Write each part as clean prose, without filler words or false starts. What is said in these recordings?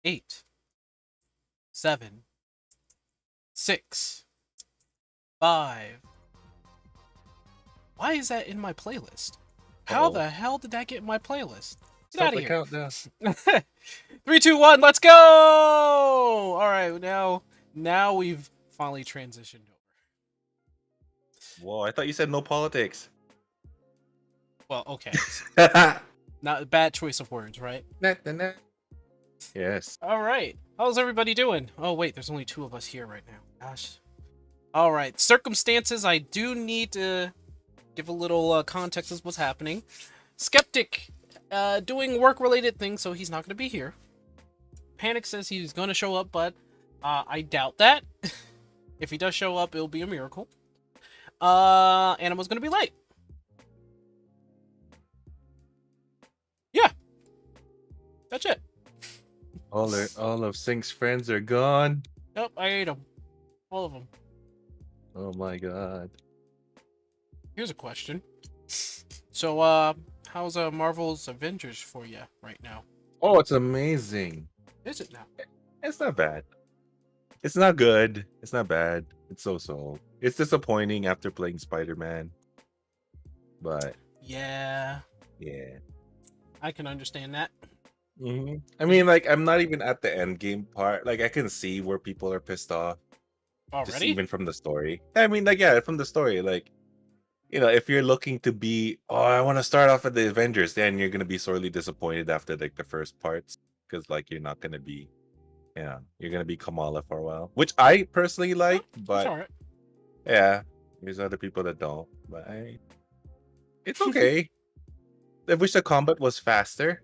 8, 7, 6, 5. Why is that in my playlist? How Uh-oh. the hell did that get in my playlist? Get Start out of the here. countdown. 3, 2, 1, let's go! Alright, now we've finally transitioned over. Whoa, I thought you said no politics. Well, okay. Nah, Not a bad choice of words, right? nah, nah. Yes. Alright. How's everybody doing? Oh wait, there's only 2 of us here right now. Gosh. Alright. Circumstances, I do need to give a little context of what's happening. Skeptic doing work-related things, so he's not going to be here. Panic says he's going to show up, but I doubt that. If he does show up, it'll be a miracle. Animal's going to be late. Yeah. That's it. All of Sync's friends are gone. Nope, I ate them. All of them. Oh my god. Here's a question. So, how's Marvel's Avengers for you right now? Oh, it's amazing. Is it now? It's not bad. It's not good. It's not bad. It's so. It's disappointing after playing Spider-Man. But Yeah, yeah. I can understand that. I mean, like, I'm not even at the end game part. Like, I can see where people are pissed off. Just Already? even from the story. I mean, like, yeah, from the story. Like, if you're looking to be, oh, I want to start off with the Avengers, then you're gonna be sorely disappointed after like the first parts, because like you're not gonna be, you're gonna be Kamala for a while, which I personally like, It's but alright. yeah, there's other people that don't. But it's okay. I wish the combat was faster.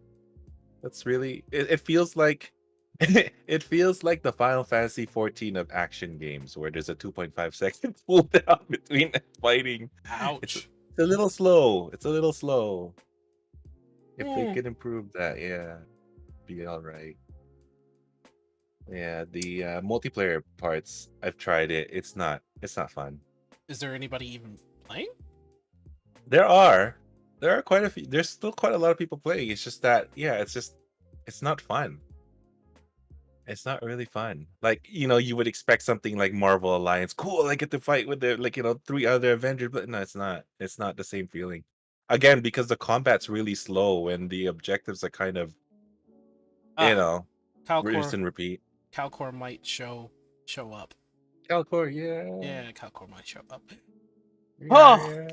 That's really, it feels like, it feels like the Final Fantasy 14 of action games, where there's a 2.5-second cooldown between fighting. It's Ouch. a little slow. It's a little slow. If they Hmm. could improve that, yeah, be all right. Yeah, the multiplayer parts, I've tried it. It's not fun. Is there anybody even playing? There are quite a few. There's still quite a lot of people playing. It's just that, yeah, it's not fun. It's not really fun. Like, you would expect something like Marvel Alliance. Cool, I get to fight with the, like, 3 other Avengers, but no, it's not. It's not the same feeling. Again, because the combat's really slow and the objectives are kind of, you Ah, know, rinse Calcor. and repeat. Calcor might show up. Calcor, yeah. Yeah, Calcor might show up. Yeah, Oh yeah.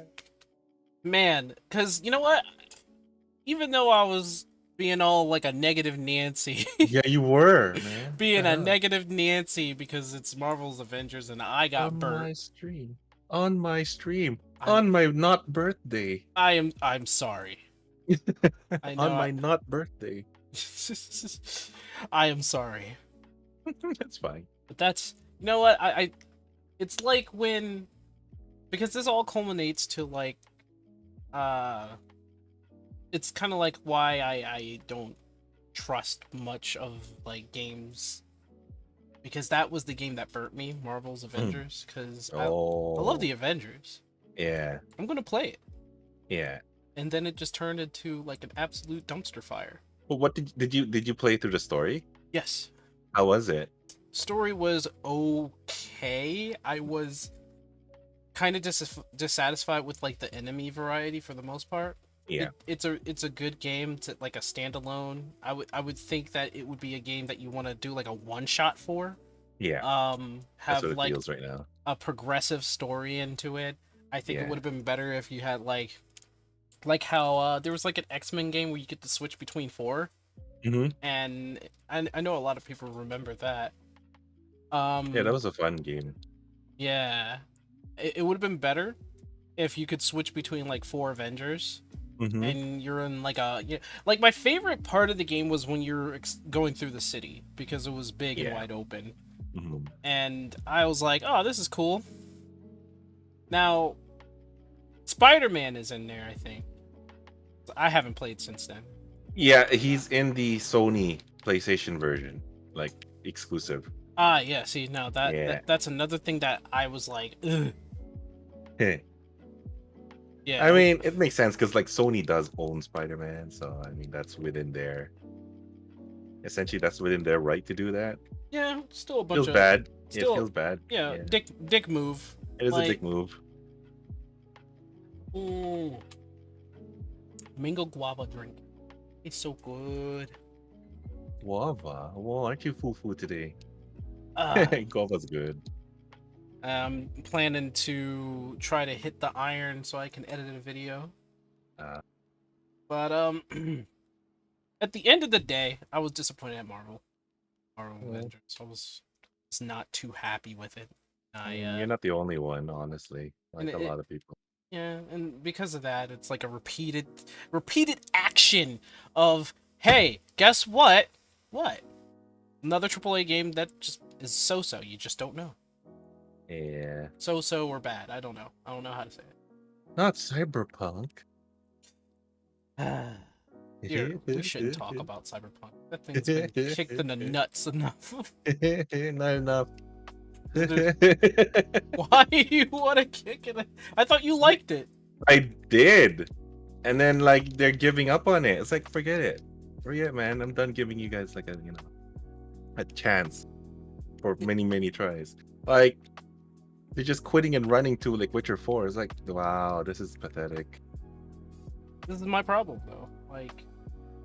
man, because you know what? Even though I was being all like a negative Nancy, Yeah, you were, man. What being the a hell? negative Nancy because it's Marvel's Avengers and I got On burnt. my stream. On my stream. I'm On my not birthday. I'm sorry. I On know my not birthday. I am sorry. That's fine. But that's you know what I it's like when because this all culminates to like uh it's kind of like why I don't trust much of like games because that was the game that burnt me, Marvel's Avengers, because I love the Oh, Avengers. yeah. I'm gonna play it, Yeah. and then it just turned into like an absolute dumpster fire. Well, what did you play through the story? Yes, How was it? story was okay. I was kind of dissatisfied with like the enemy variety for the most part. Yeah. It's a good game to like a standalone. I would think that it would be a game that you want to do like a one shot for. Yeah. That's Have what it like feels right now. a progressive story into it. I think it would Yeah. have been better if you had like how there was like an X-Men game where you get to switch between 4, Hmm. and I know a lot of people remember that. Yeah, that Um, was a fun game. yeah, it would have been better if you could switch between like 4 Avengers Hmm. and you're in like a yeah, like my favorite part of the game was when you're going through the city because it was big and Yeah. wide open, Hmm. and I was like, oh, this is cool. Now Spider-Man is in there, I think. I haven't played since then. Yeah, he's in the Sony PlayStation version, like exclusive. Ah, yeah. See, no, Yeah. that's another thing that I was like, ugh. Yeah, I mean, it makes sense because like Sony does own Spider-Man, so I mean that's within essentially that's within their right to do that. Yeah, still a bunch Feels of bad. It still feels bad. yeah, Yeah. dick move. It is a Like, dick move. mm, mango guava drink. It's so good. Guava. Well, aren't you foo today? Uh, Guava's good. I'm planning to try to hit the iron so I can edit a video. Uh, But at the end of the day, I was disappointed at Marvel well, Avengers. I was not too happy with it. you're not the only one, honestly. And Like a lot of people. yeah, and because of that, it's like a repeated action of, hey, guess what? What? Another AAA game that just is so-so. You just don't know. Yeah. So-so or bad. I don't know. I don't know how to say Not cyberpunk. it. Here, we shouldn't talk about Cyberpunk. That thing's been kicked in the nuts enough. Not enough. Why do you want to kick it? I thought you liked it. I did. And then like they're giving up on it. It's like forget it. Forget it, man. I'm done giving you guys like a chance for many tries. Like they're just quitting and running to like Witcher 4. It's like, wow, this is pathetic. This is my problem, though. Like,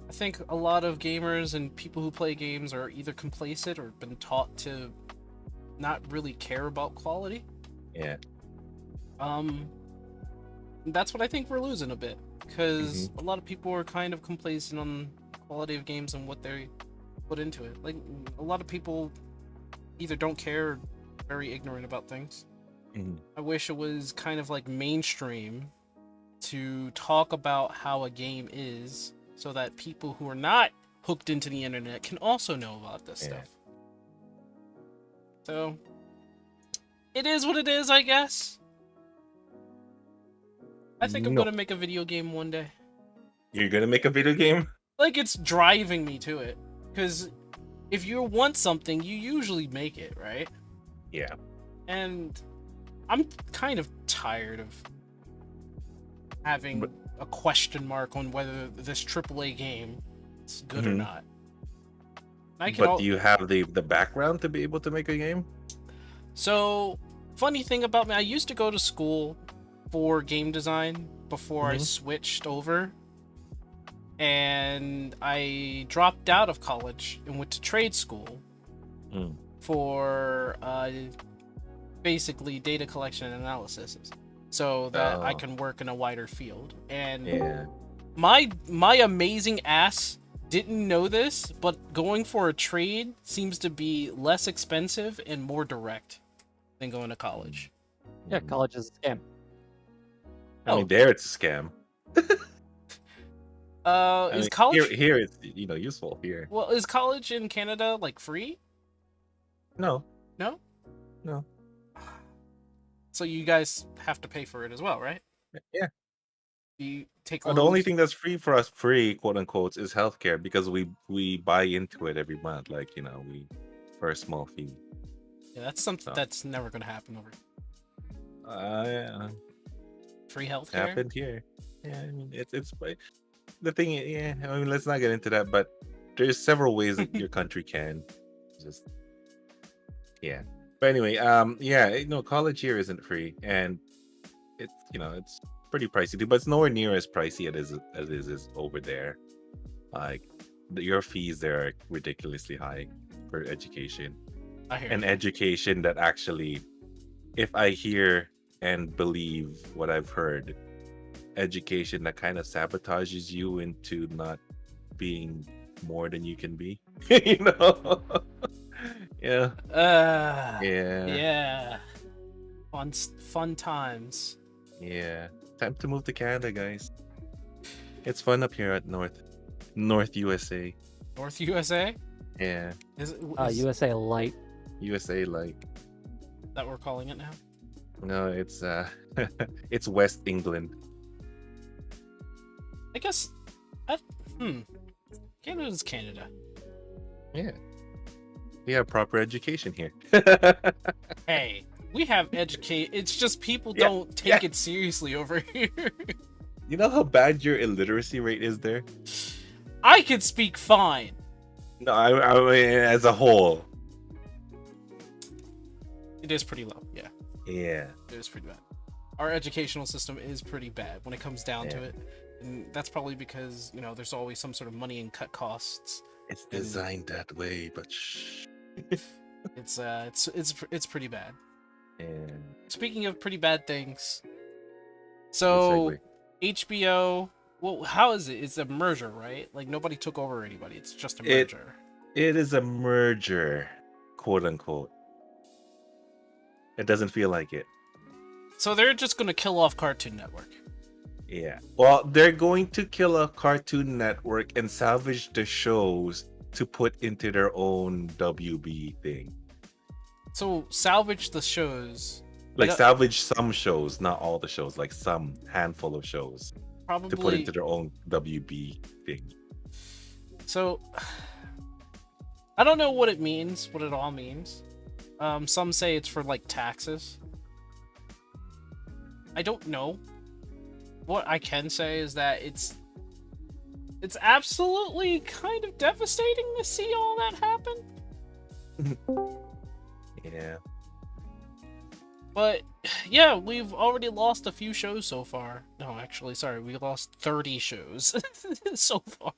I think a lot of gamers and people who play games are either complacent or been taught to not really care about quality. Yeah. That's what I think we're losing a bit, because a lot of people are kind of complacent on quality of games and what they put into it. Like, a lot of people either don't care or very ignorant about things. I wish it was kind of like mainstream to talk about how a game is, so that people who are not hooked into the internet can also know about this stuff. So it is what it is, I guess. I think I'm gonna make a video game one day. You're gonna make a video game? Like, it's driving me to it, because if you want something, you usually make it, right? Yeah. And I'm kind of tired of having a question mark on whether this AAA game is good or not. But do you have the background to be able to make a game? So, funny thing about me, I used to go to school for game design before I switched over. And I dropped out of college and went to trade school for basically data collection and analysis, so that I can work in a wider field. And my amazing ass didn't know this, but going for a trade seems to be less expensive and more direct than going to college. Yeah, college is a scam. I mean, there it's a scam. Is college here it's useful here. Well, is college in Canada like free? No. So you guys have to pay for it as well, right? Yeah. Do you take the only thing that's free for us, quote unquote, is healthcare, because we buy into it every month, like we for a small fee. Yeah, that's something that's never gonna happen over. Yeah. Free healthcare happened here. Yeah, I mean it's the thing. Yeah, I mean let's not get into that, but there's several ways that your country can just But anyway, college here isn't free, and it's it's pretty pricey too, but it's nowhere near as pricey as it is over there. Like your fees there are ridiculously high for education. An education that actually, if I hear and believe what I've heard, education that kind of sabotages you into not being more than you can be. Yeah. Yeah. Fun times. Yeah. Time to move to Canada, guys. It's fun up here at North USA. North USA? Yeah. Is USA Light. USA Light. That we're calling it now? No, it's it's West England. I guess Canada's Canada. Yeah. We have proper education here. Hey, we have it's just people don't take it seriously over here. You know how bad your illiteracy rate is there? I can speak fine. No, I mean as a whole. It is pretty low. Yeah, Yeah. it is pretty bad. Our educational system is pretty bad when it comes down to Yeah. it, and that's probably because there's always some sort of money and cut costs. It's And designed that way, but shh. it's pretty bad. And Speaking of pretty bad things, good so segue. HBO. Well, how is it? It's a merger, right? Like nobody took over anybody. It's just a It- merger. It is a merger, quote unquote. It doesn't feel like it. So they're just gonna kill off Cartoon Network. Yeah. Well, they're going to kill a Cartoon Network and salvage the shows to put into their own WB thing. So salvage the shows. Like Yeah. salvage some shows, not all the shows, like some handful of shows to put Probably. into their own WB thing. So I don't know what it means, what it all means. Some say it's for like taxes. I don't know. What I can say is that it's absolutely kind of devastating to see all that happen. Yeah. But yeah, we've already lost a few shows so far. No, actually, sorry, we lost 30 shows so far.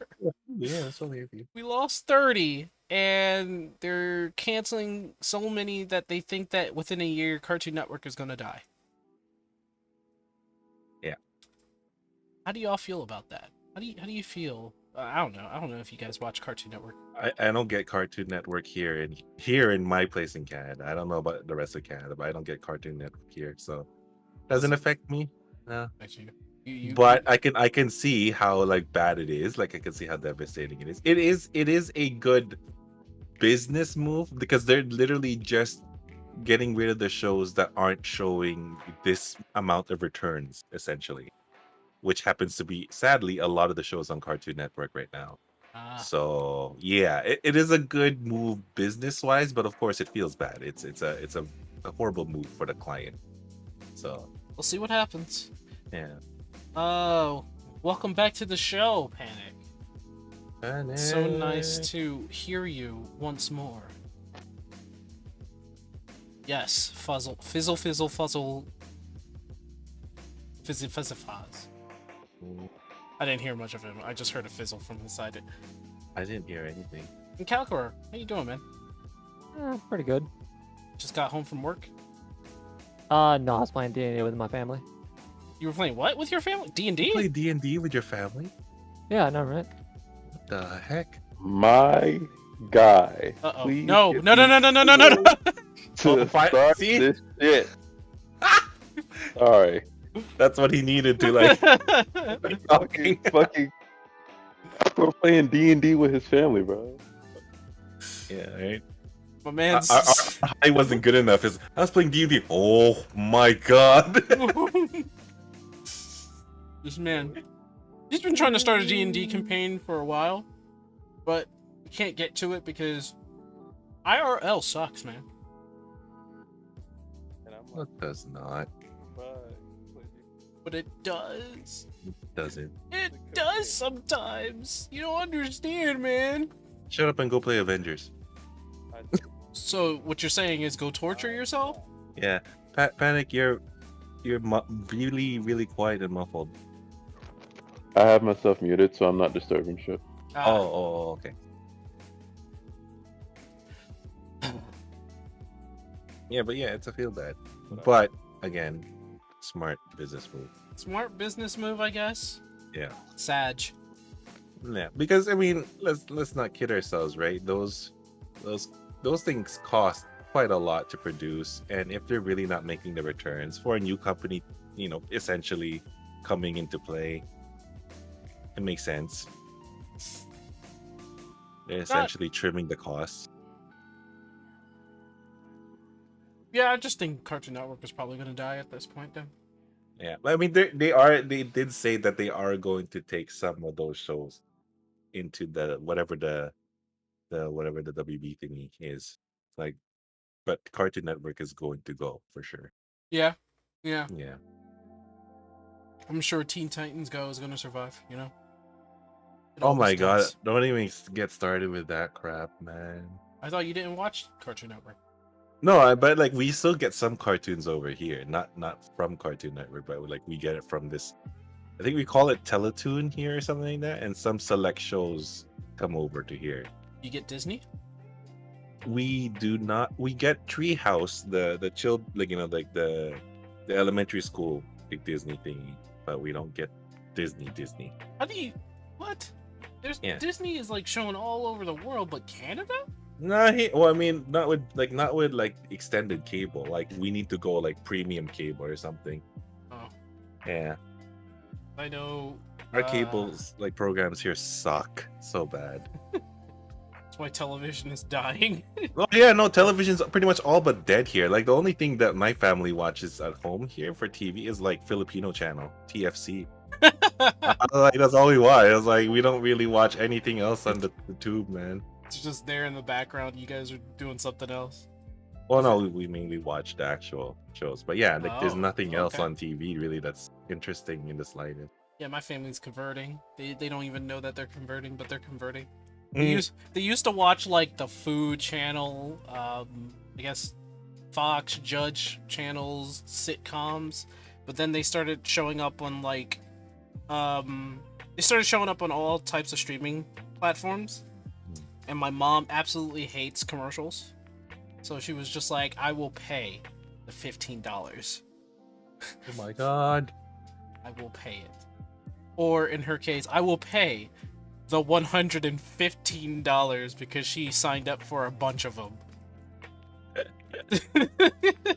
Yeah, that's only a few. We lost 30, and they're canceling so many that they think that within a year, Cartoon Network is gonna die. Yeah. How do y'all feel about that? How do you feel? I don't know. I don't know if you guys watch Cartoon Network. I don't get Cartoon Network here in my place in Canada. I don't know about the rest of Canada, but I don't get Cartoon Network here, so doesn't affect me. No. Actually, But I can see how like bad it is. Like I can see how devastating it is. It is a good business move because they're literally just getting rid of the shows that aren't showing this amount of returns, essentially, which happens to be sadly a lot of the shows on Cartoon Network right now. So yeah, it is a good move business wise, but of course it feels bad. It's a horrible move for the client. So we'll see what happens. yeah. Oh, welcome back to the show, Panic. Panic. So nice to hear you once more. Yes, fuzzle, fizzle, fizzle, fuzzle, fizzy, fizzy, fuzz. I didn't hear much of him. I just heard a fizzle from inside it. I didn't hear anything. And Calcor, how you doing, man? Pretty good. Just got home from work. No, I was playing D&D with my family. You were playing what with your family? D&D? Play D&D with your family? Yeah, I know, right? What the heck? My guy. Uh-oh. Please No, get no, no, me no, no, no, no, no, no. To Oh, start see? this shit. Sorry. That's what he needed to like talking. Fucking. We're playing D&D with his family, bro. Yeah, right. My man's... I wasn't good enough. I was playing D&D. Oh my god. This man, he's been trying to start a D&D campaign for a while, but he can't get to it because IRL sucks, man. And I'm It does not. But it does. Does it? It does sometimes. You don't understand, man. Shut up and go play Avengers. So what you're saying is go torture yourself? Yeah. Panic, you're really, really quiet and muffled. I have myself muted, so I'm not disturbing shit. Oh, okay. Yeah, but yeah, it's a feel bad. But again, smart business move. Smart business move, I guess. Yeah. Sag. Yeah, because I mean, let's not kid ourselves, right? Those things cost quite a lot to produce, and if they're really not making the returns for a new company, essentially coming into play, it makes sense. They're essentially trimming the costs. Yeah, I just think Cartoon Network is probably gonna die at this point, then. Yeah, I mean, they did say that they are going to take some of those shows into the whatever the WB thingy is, like, but Cartoon Network is going to go for sure. Yeah. Yeah. I'm sure Teen Titans Go is gonna survive, It Oh always my god! does. Don't even get started with that crap, man. I thought you didn't watch Cartoon Network. No, but like we still get some cartoons over here, not from Cartoon Network, but like we get it from this. I think we call it Teletoon here or something like that, and some select shows come over to here. You get Disney? We do not. We get Treehouse, the child, like like the elementary school big Disney thingy, but we don't get Disney. How do you? What? There's Yeah. Disney is like shown all over the world, but Canada? No, well, I mean, not with extended cable. Like we need to go like premium cable or something. Oh, Yeah, I know. our cables like programs here suck so bad. That's why television is dying. Oh yeah, no, television's pretty much all but dead here. Like the only thing that my family watches at home here for TV is like Filipino channel, TFC. Like that's all we watch. It's like we don't really watch anything else on the tube, man. It's just there in the background. You guys are doing something else. Well, no, we mean we watch the actual shows, but yeah, like there's Oh, nothing else okay. on TV really that's interesting in the slightest. Yeah, my family's converting. They don't even know that they're converting, but they're converting. Mm. They used to watch like the Food Channel, I guess Fox, Judge channels, sitcoms, but then they started showing up on like they started showing up on all types of streaming platforms. And my mom absolutely hates commercials. So she was just like, I will pay the $15. Oh my god. I will pay it. Or in her case, I will pay the $115 because she signed up for a bunch of them.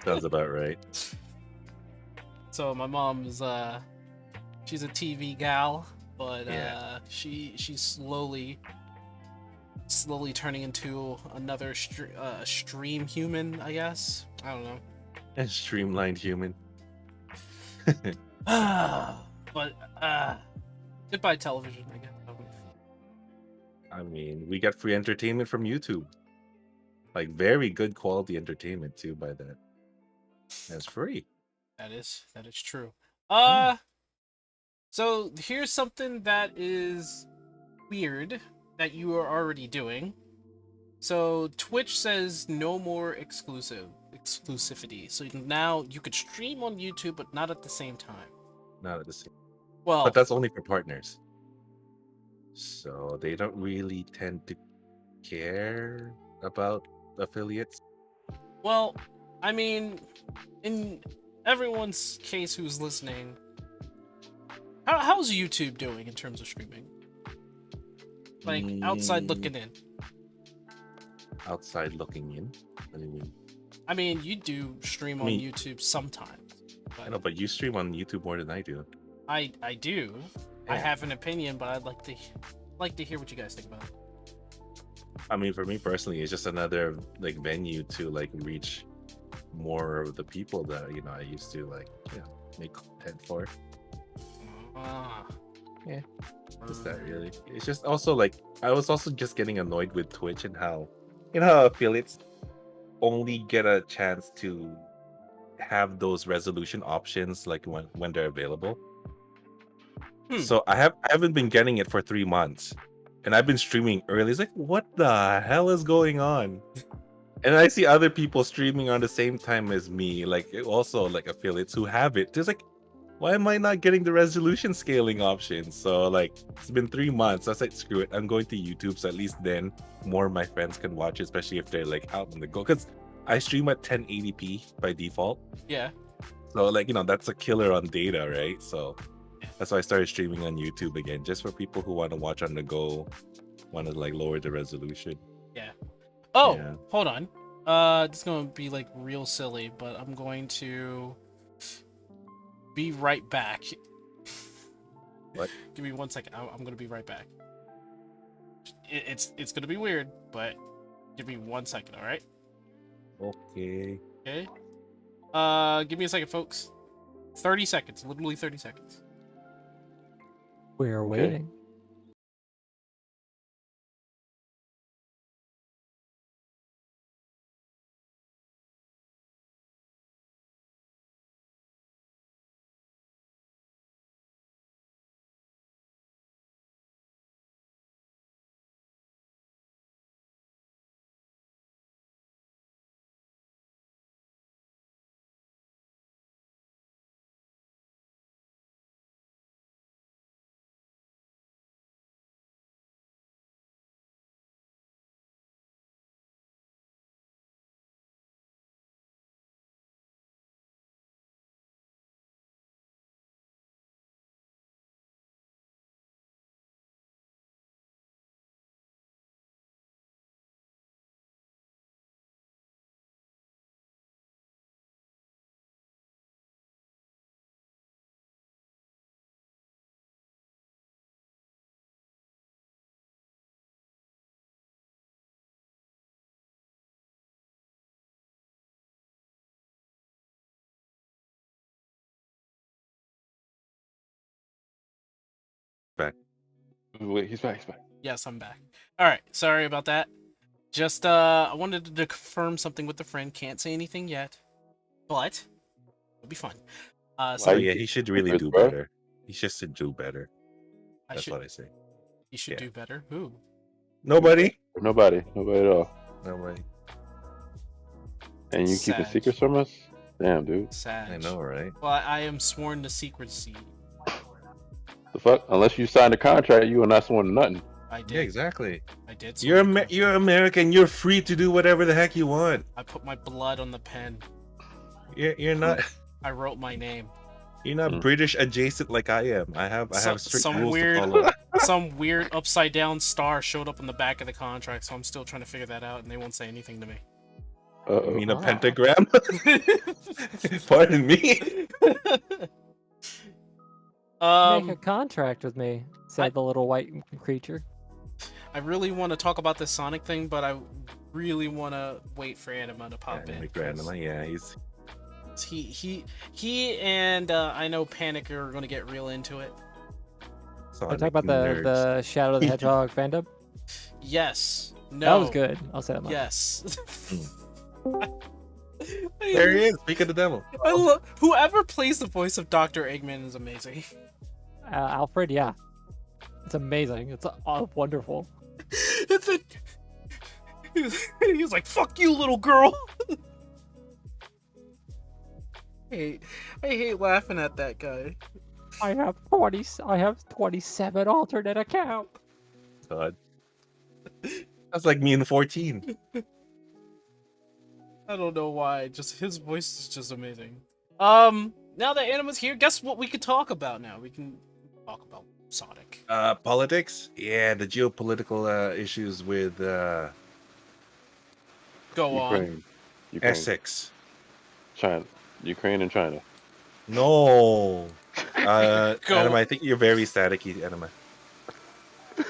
Sounds about right. So my mom's she's a TV gal, but Yeah. she's slowly turning into another stream human, I guess. I don't know. And streamlined human. But goodbye television, I guess. I mean, we get free entertainment from YouTube. Like very good quality entertainment too by that. And it's free. That is true. Yeah. So here's something that is weird that you are already doing. So Twitch says no more exclusivity. So now you could stream on YouTube, but not at the same time. Not at the same. Well, But that's only for partners. So they don't really tend to care about affiliates. well, I mean, in everyone's case who's listening, how's YouTube doing in terms of streaming? Like outside looking in. Outside looking in. What do you mean? I mean, you do stream on Me. YouTube sometimes. I know, but you stream on YouTube more than I do. I do. I Yeah. have an opinion, but I'd like to hear what you guys think about it. I mean, for me personally, it's just another like venue to like reach more of the people that I used to like make content for. Ah. Yeah. Just that really. It's just also like I was also just getting annoyed with Twitch and how how affiliates only get a chance to have those resolution options like when they're available. So I haven't been getting it for 3 months, and I've been streaming early. It's like, what the hell is going on? And I see other people streaming on the same time as me, like also like affiliates who have it. There's like, why am I not getting the resolution scaling option? So like, it's been 3 months. I was like, screw it. I'm going to YouTube, so at least then more of my friends can watch it, especially if they're like out on the go. Because I stream at 1080p by default. Yeah. So like, that's a killer on data, right? So that's why I started streaming on YouTube again, just for people who want to watch on the go, want to like lower the resolution. Yeah. Oh, Yeah. hold on. This is gonna be like real silly, but I'm going to be right back. What? Give me 1 second. I'm gonna be right back. It's gonna be weird, but give me 1 second. All right. Okay. Okay. Give me a second, folks. 30 seconds. Literally 30 seconds. We're Okay. waiting. Wait, he's back. He's back. Yes, I'm back. All right, sorry about that. Just I wanted to confirm something with the friend. Can't say anything yet, but it'll be fun. Why So you yeah, keep he should really secrets, do bro? better. He just should do better. I That's should. what I say. He should yeah. do better. Who? Nobody. Nobody at all. Nobody. And you keeping Sag. secrets from us? Damn, dude. Sag. I know, right? Well, I am sworn to secrecy. The fuck? Unless you signed a contract, you are not sworn to nothing. I did. Yeah, exactly. I did. You're swear to you're American. You're free to do whatever the heck you want. I put my blood on the pen. You're not I wrote my name. you're not Mm. British adjacent like I am. I have strict Some rules weird, to follow. some weird upside down star showed up on the back of the contract, so I'm still trying to figure that out, and they won't say anything to me. You Uh-oh. mean a Ah. pentagram? Pardon me. Make a contract with me, said I- the little white creature. I really want to talk about this Sonic thing, but I really want to wait for Anima to Yeah, pop in. Nick 'cause Random, yeah, he's he and I know Panic are going to get real into it. Can I Sonic talk about nerds. the Shadow the Hedgehog fandom? Yes. No. That was good. I'll say that much. Yes. There he is. Speak of the devil. Whoever plays the voice of Dr. Eggman is amazing. Alfred, yeah. It's amazing. It's wonderful. And then he's like, "Fuck you, little girl." I hate laughing at that guy. I have 27 alternate accounts. God. That's like me in 14. I don't know why. Just his voice is just amazing. Now that Anima's here, guess what we could talk about now? We can talk about Sonic. Politics? Yeah, the geopolitical issues with Go on. Ukraine. Essex. China. Ukraine and China. No. Go. Anima, I think you're very staticky, Anima.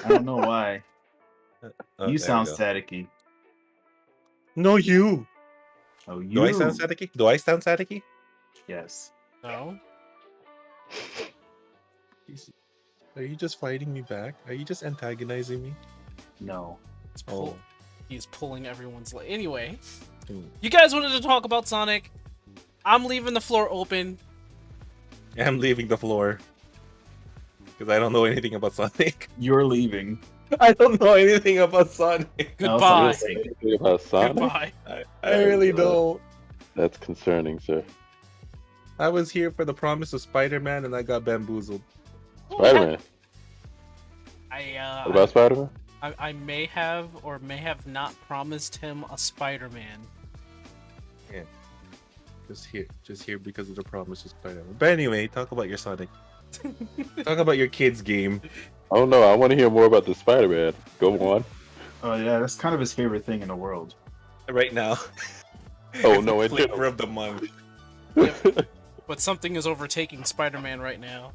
I don't know why. Oh, You there sound we go. staticky. No, you. Oh, you. Do I sound staticky? Do I sound staticky? Yes. No. Are you just fighting me back? Are you just antagonizing me? No. He's pulling everyone's leg. Anyway, Hmm. you guys wanted to talk about Sonic. I'm leaving the floor open. I'm leaving the floor. Because I don't know anything about Sonic. You're leaving. I don't know anything about Sonic. Goodbye. Anything about Sonic? Goodbye. I really don't. That's concerning, sir. I was here for the promise of Spider-Man and I got bamboozled. Spider-Man. What about Spider-Man? I may have or may have not promised him a Spider-Man. Just here because of the promise of Spider-Man. But anyway, talk about your Sonic. Talk about your kids' game. Oh no, I want to hear more about the Spider-Man. Go on. Oh yeah, that's kind of his favorite thing in the world. Right now. Oh no, it Flavor of the month. But something is overtaking Spider-Man right now.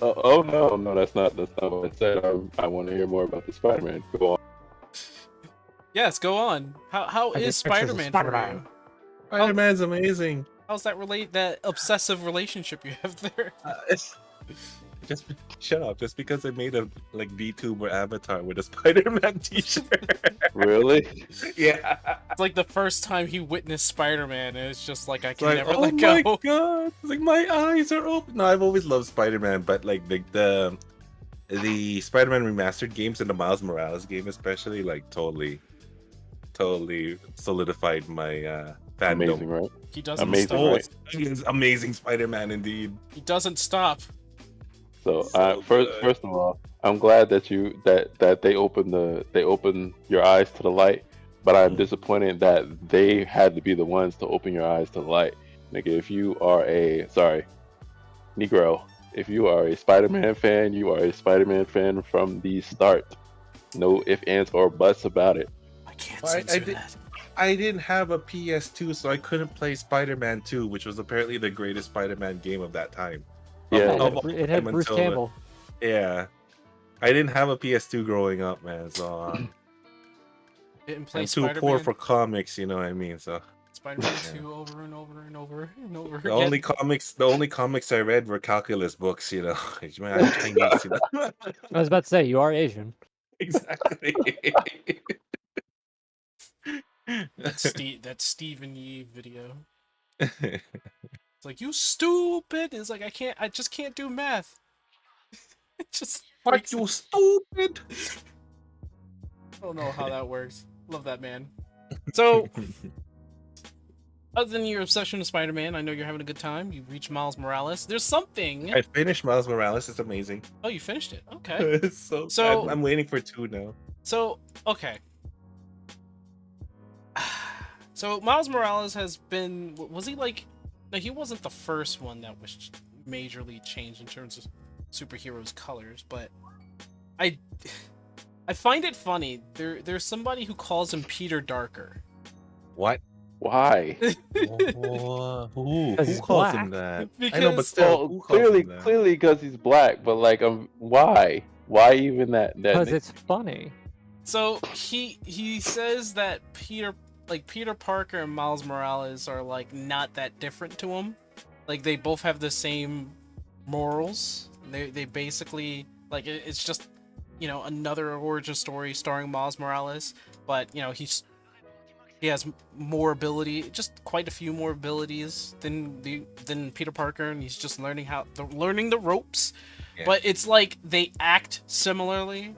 Oh no, that's not what I said. I want to hear more about the Spider-Man. Go on. Yes, go on. How I is get pictures of Spider-Man for Spider-Man. you? Spider-Man's amazing. How's that obsessive relationship you have there? Just shut up. Just because I made a VTuber avatar with a Spider-Man t-shirt. Really? Yeah. It's like the first time he witnessed Spider-Man, and it's just like I can Like, never oh let my go. god! It's like my eyes are open. No, I've always loved Spider-Man, but like the Spider-Man remastered games and the Miles Morales game, especially, like totally solidified my fandom. Amazing, right? He doesn't Amazing, stop. Oh, right? he is amazing Spider-Man indeed. He doesn't stop. So, So first good. of all, I'm glad that they open your eyes to the light, but I'm disappointed that they had to be the ones to open your eyes to the light. Nigga, if you are Negro, if you are a Spider-Man fan, you are a Spider-Man fan from the start. No ifs, ands, or buts about it. I can't Well, I censor did- that. I didn't have a PS2, so I couldn't play Spider-Man 2, which was apparently the greatest Spider-Man game of that time. Yeah, It had Bruce Until Campbell. Yeah. I didn't have a PS2 growing up, man, so Didn't play I'm too Spider-Man. poor for comics, you know what I mean? So Spider-Man 2 over and over and over and over The again. only comics I read were calculus books. You know, I'm Chinese. You know, I was about to say, you are Asian. exactly. That Stephen Yee video. It's like, you stupid. It's like, I just can't do math. It just What freaks you me- stupid? I don't know how that works. Love that man. So, other than your obsession with Spider-Man, I know you're having a good time. You reached Miles Morales. There's something. I finished Miles Morales. It's amazing. Oh, you finished it. Okay. It's so So- I'm waiting for 2 now. So, okay. So, Miles Morales has been... Was he like... No, he wasn't the first one that was majorly changed in terms of superheroes' colors, but I find it funny. There's somebody who calls him Peter Darker. What? Why? Who 'Cause he's calls black. him that? I Because- know, but still, Well, who calls clearly, him that? clearly, because he's black. But like, why? Why even that? Because That it's funny. So he says that Peter Parker and Miles Morales are like not that different to him. Like they both have the same morals. They basically like it's just, you know, another origin story starring Miles Morales, but you know, he has more ability, just quite a few more abilities than Peter Parker, and he's just learning the ropes. Yeah. But it's like they act similarly.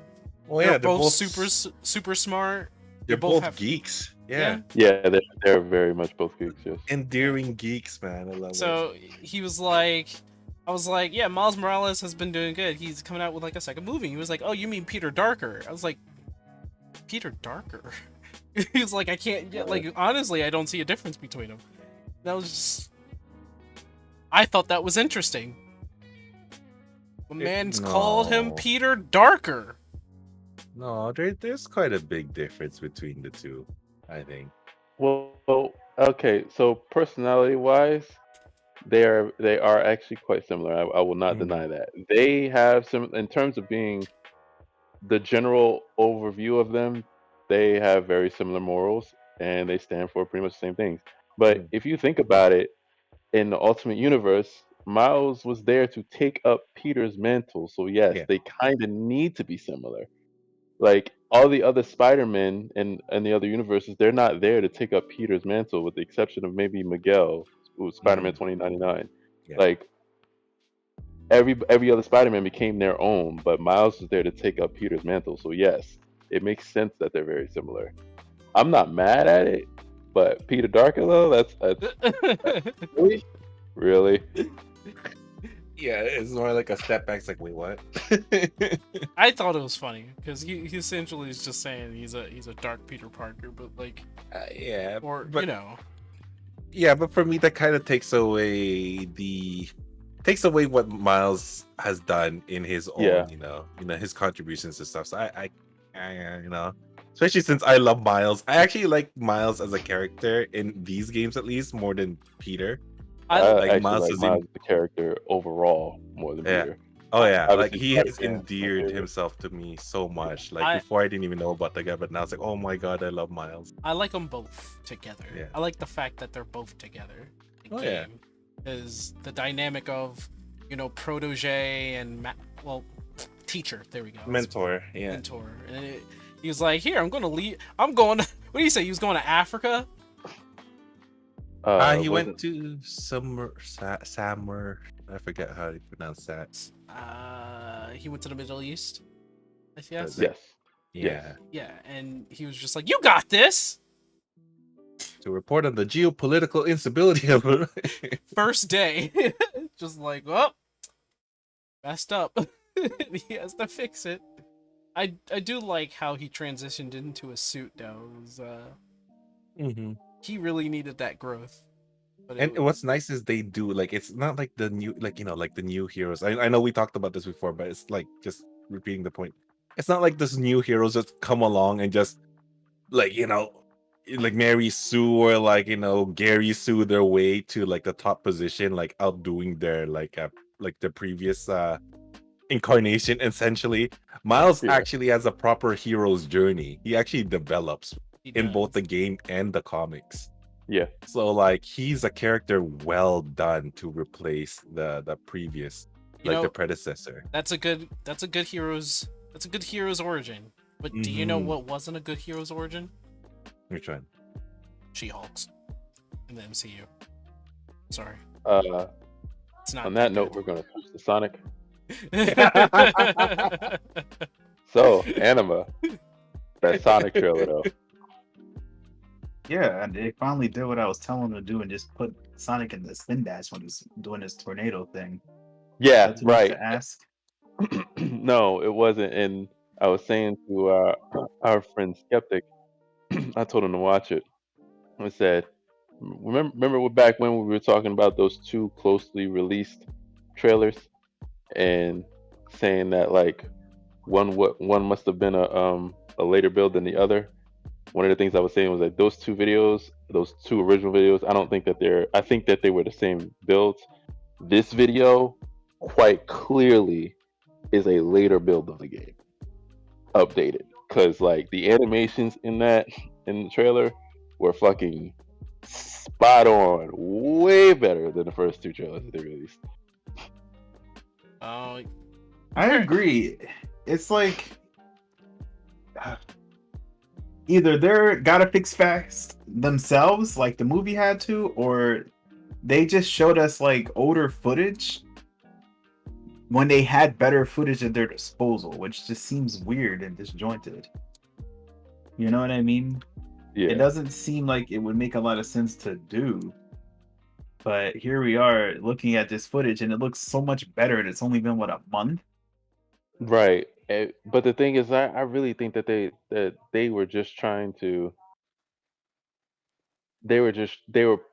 Well, yeah, they're both super smart. They're both both have- geeks. Yeah. yeah, they're very much both geeks. Yes. Endearing geeks, man. I love it. So he was like, I was like, yeah, Miles Morales has been doing good. He's coming out with like a second movie. He was like, oh, you mean Peter Darker? I was like, Peter Darker? He was like, I can't, like, honestly, I don't see a difference between them. That was just, I thought that was interesting. The man's called him No. Peter Darker. No, there's quite a big difference between the two, I think. Well, okay. So personality-wise, they are actually quite similar. I will not Mhm. deny that. They have some in terms of being the general overview of them. They have very similar morals, and they stand for pretty much the same things. But Mhm. if you think about it, in the Ultimate Universe, Miles was there to take up Peter's mantle. So yes, Yeah. they kind of need to be similar. Like all the other Spider-Men in the other universes, they're not there to take up Peter's mantle, with the exception of maybe Miguel, who was Spider-Man 2099. Yeah. Like every other Spider-Man became their own, but Miles was there to take up Peter's mantle. So yes, it makes sense that they're very similar. I'm not mad at it, but Peter Darker though, that's really, really. Yeah, it's more like a step back. It's like, wait, what? I thought it was funny because he essentially is just saying he's a dark Peter Parker, but like, Yeah, or but you know, yeah, but for me, that kind of takes away what Miles has done in his own, Yeah. you know, his contributions and stuff. So I you know, especially since I love Miles, I actually like Miles as a character in these games at least more than Peter. I like actually Miles like is in- Miles the character overall more than Yeah. Peter. Oh yeah, like Obviously, he has Spider-Man, my endeared favorite. himself to me so much. Like I- before, I didn't even know about the guy, but now it's like, oh my god, I love Miles. I like them both together. Yeah. I like the fact that they're both together. Oh, yeah. Is the dynamic of, you know, protege and teacher. There we go. Mentor, yeah. Mentor. And he was like, here, I'm going to leave. I'm going. What do you say? He was going to Africa. He was went it- to Summer. I forget how to pronounce that. He went to the Middle East. I guess. Yes. Yeah, Yeah, and he was just like, "You got this." to report on the geopolitical instability of First day, just like, well, messed up. He has to fix it. I do like how he transitioned into a suit though. It was, Mhm. he really needed that growth. But And what's nice is they do like it's not like the new like the new heroes. I know we talked about this before, but it's like just repeating the point. It's not like this new heroes just come along and just like like Mary Sue or like Gary Sue their way to like the top position, like outdoing their like the previous incarnation essentially. Miles Yeah. actually has a proper hero's journey. He actually develops he in both the does. game and the comics. Yeah. So like he's a character well done to replace the previous, You like the know, predecessor. that's a good hero's origin. But do you know Mhm. what wasn't a good hero's origin? Which one? She-Hulk's in the MCU. Sorry, it's not On that that note, we're gonna switch to Sonic. good. So, Anima, that Sonic trailer though. Yeah, and they finally did what I was telling them to do and just put Sonic in the spin dash when he's doing his tornado thing. Yeah, That's what I right. to ask. No, it wasn't. And I was saying to our friend Skeptic, I told him to watch it. I said, remember back when we were talking about those two closely released trailers and saying that like one must have been a later build than the other. One of the things I was saying was that those two videos, those two original videos, I think that they were the same builds. This video quite clearly is a later build of the game, updated, because like the animations in the trailer were fucking spot on, way better than the first two trailers that they released. Oh, I agree. It's like either they're gotta fix fast themselves, like the movie had to, or they just showed us like older footage when they had better footage at their disposal, which just seems weird and disjointed. You know what I mean? It Yeah, doesn't seem like it would make a lot of sense to do. But here we are looking at this footage and it looks so much better and it's only been what, a month? right. But the thing is, I really think that they were just trying to. They were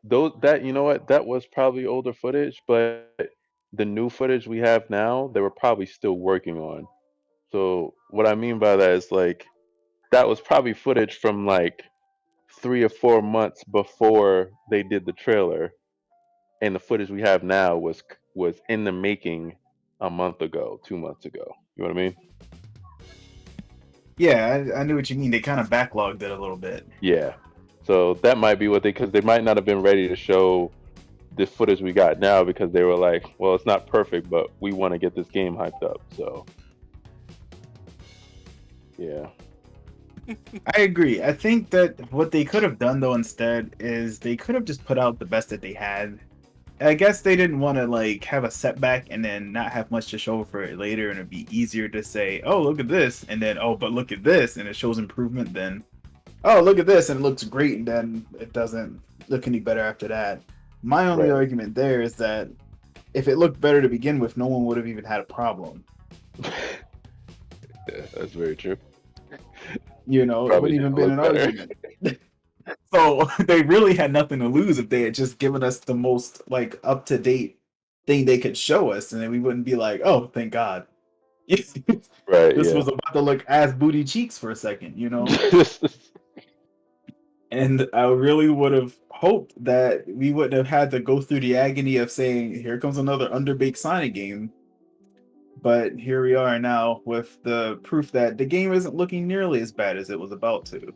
those that you know what that was probably older footage, but the new footage we have now, they were probably still working on. So what I mean by that is like that was probably footage from like 3 or 4 months before they did the trailer, and the footage we have now was in the making a month ago, 2 months ago. You know what I mean? Yeah, I knew what you mean. They kind of backlogged it a little bit. Yeah. So that might be what because they might not have been ready to show the footage we got now because they were like, well, it's not perfect, but we want to get this game hyped up. So, yeah. I agree. I think that what they could have done though instead is they could have just put out the best that they had. I guess they didn't want to like have a setback and then not have much to show for it later, and it'd be easier to say, "Oh, look at this," and then, "Oh, but look at this," and it shows improvement. Then, "Oh, look at this," and it looks great, and then it doesn't look any better after that. My only Right. argument there is that if it looked better to begin with, no one would have even had a problem. Yeah, that's very true. You know, it Probably wouldn't even didn't been an look better. argument. So they really had nothing to lose if they had just given us the most like up to date thing they could show us, and then we wouldn't be like, "Oh, thank God." Right, This yeah. was about to look ass booty cheeks for a second, you know? And I really would have hoped that we wouldn't have had to go through the agony of saying, "Here comes another underbaked Sonic game." But here we are now with the proof that the game isn't looking nearly as bad as it was about to.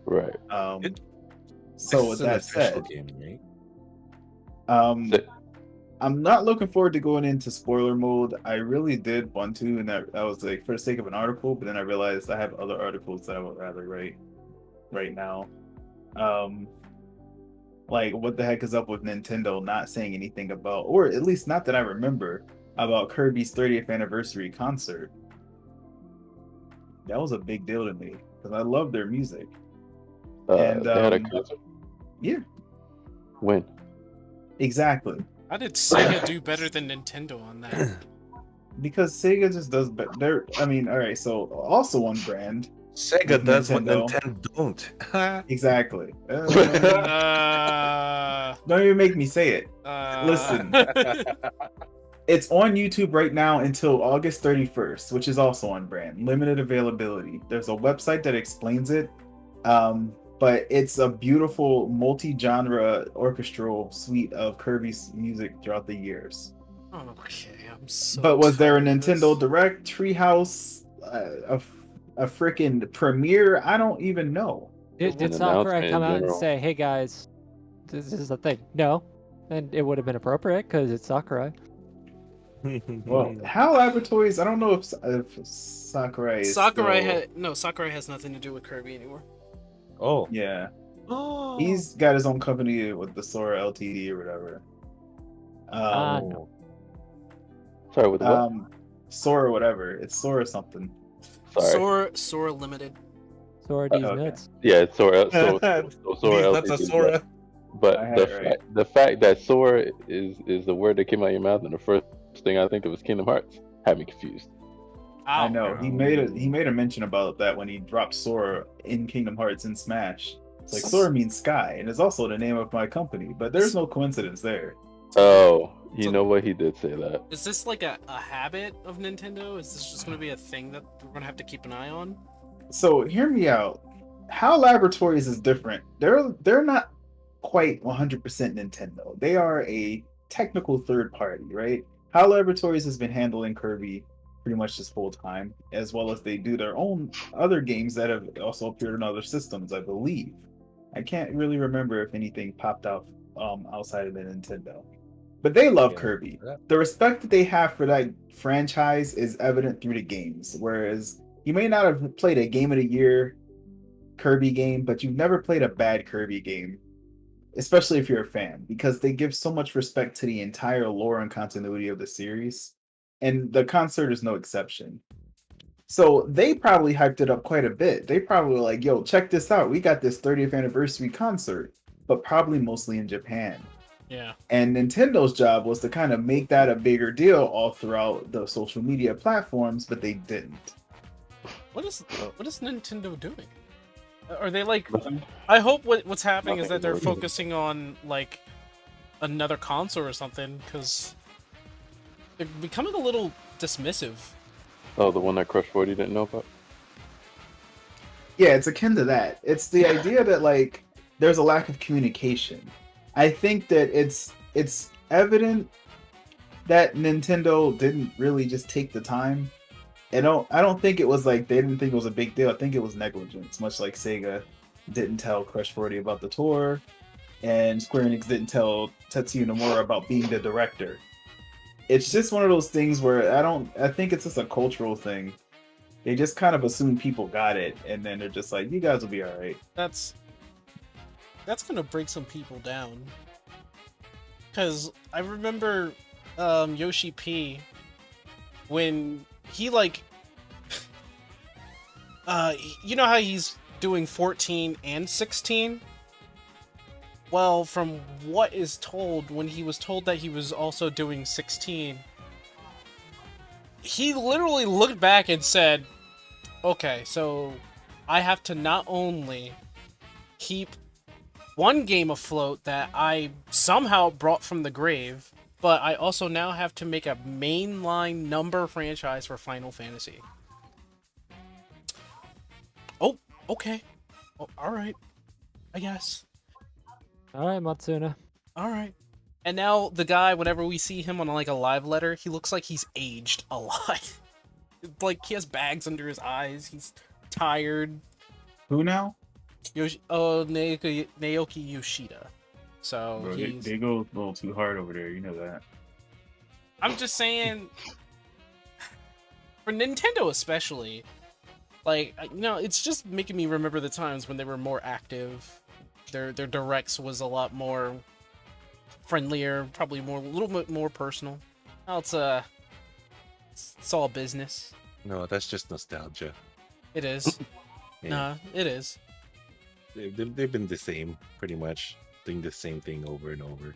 Right. It- So This with is an that official said, game, right? So- I'm not looking forward to going into spoiler mode. I really did want to, and that was like for the sake of an article, but then I realized I have other articles that I would rather write right now. Um, like what the heck is up with Nintendo not saying anything about, or at least not that I remember, about Kirby's 30th anniversary concert? That was a big deal to me because I love their music. And they had a concert. yeah, When? exactly. how did Sega do better than Nintendo on that? Because Sega just does better. I mean, all right. So also on brand, Sega with does what Nintendo. Nintendo don't. Exactly. Uh, Don't even make me say it. Listen. Listen. It's on YouTube right now until August 31st, which is also on brand. Limited availability. There's a website that explains it. But it's a beautiful multi-genre orchestral suite of Kirby's music throughout the years. Okay, I'm so. But was there a tired of Nintendo this. Direct, Treehouse, a freaking premiere? I don't even know. Did An Sakurai announcement come in out and general. say, "Hey guys, This is the thing. No, and it would have been appropriate because it's Sakurai. Well, HAL Laboratories. I don't know if Sakurai is Sakurai still... Sakurai has nothing to do with Kirby anymore. oh, Yeah, oh, he's got his own company with the Sora Ltd or whatever. No. Sorry, with what? Sora whatever. It's Sora something. Sorry. Sora Limited. Sora D's Okay. nuts. Yeah, it's Sora. Sora that's a LTD, Sora. But I had it right. the fact that Sora is the word that came out of your mouth, and the first thing I think of was Kingdom Hearts, had me confused. I Ow. know he made a mention about that when he dropped Sora in Kingdom Hearts in Smash. It's like Sora means sky, and is also the name of my company. But there's no coincidence there. Oh, you So- know what? He did say that. Is this like a habit of Nintendo? Is this just gonna be a thing that we're gonna have to keep an eye on? So hear me out. HAL Laboratories is different. They're not quite 100% Nintendo. They are a technical third party, right? HAL Laboratories has been handling Kirby pretty much this whole time, as well as they do their own other games that have also appeared on other systems, I believe. I can't really remember if anything popped out outside of the Nintendo. But they love Yeah. Kirby. The respect that they have for that franchise is evident through the games. Whereas you may not have played a Game of the Year Kirby game, but you've never played a bad Kirby game, especially if you're a fan, because they give so much respect to the entire lore and continuity of the series. And the concert is no exception. So they probably hyped it up quite a bit. They probably were like, yo, check this out. We got this 30th anniversary concert, but probably mostly in Japan. Yeah. And Nintendo's job was to kind of make that a bigger deal all throughout the social media platforms, but they didn't. What is Nintendo doing? Are they like? Nothing. I hope what's happening is Nothing. that they're Nothing. focusing on like another console or something, because they're becoming a little dismissive. Oh, the one that Crush 40 didn't know about? Yeah, it's akin to that. It's the idea that like there's a lack of communication. I think that it's evident that Nintendo didn't really just take the time. I don't think it was like they didn't think it was a big deal. I think it was negligence, much like Sega didn't tell Crush 40 about the tour, and Square Enix didn't tell Tetsuya Nomura about being the director. It's just one of those things where I think it's just a cultural thing. They just kind of assume people got it, and then they're just like, you guys will be alright. That's gonna break some people down. Cause I remember Yoshi P when he like you know how he's doing 14 and 16? Well, from what is told, when he was told that he was also doing 16, he literally looked back and said, okay, so I have to not only keep one game afloat that I somehow brought from the grave, but I also now have to make a mainline number franchise for Final Fantasy. Oh, okay. Oh, alright. I guess. All right, Matsuna. Alright. And now the guy, whenever we see him on like a live letter, he looks like he's aged a lot. Like he has bags under his eyes, he's tired. Who now? Naoki Yoshida. So Bro, he's... they go a little too hard over there, you know that. I'm just saying, for Nintendo especially, like, you know, it's just making me remember the times when they were more active. Their directs was a lot more friendlier, probably a little bit more personal. Now it's all business. No, that's just nostalgia. It is. Yeah. Nah, it is. They've been the same, pretty much, doing the same thing over and over.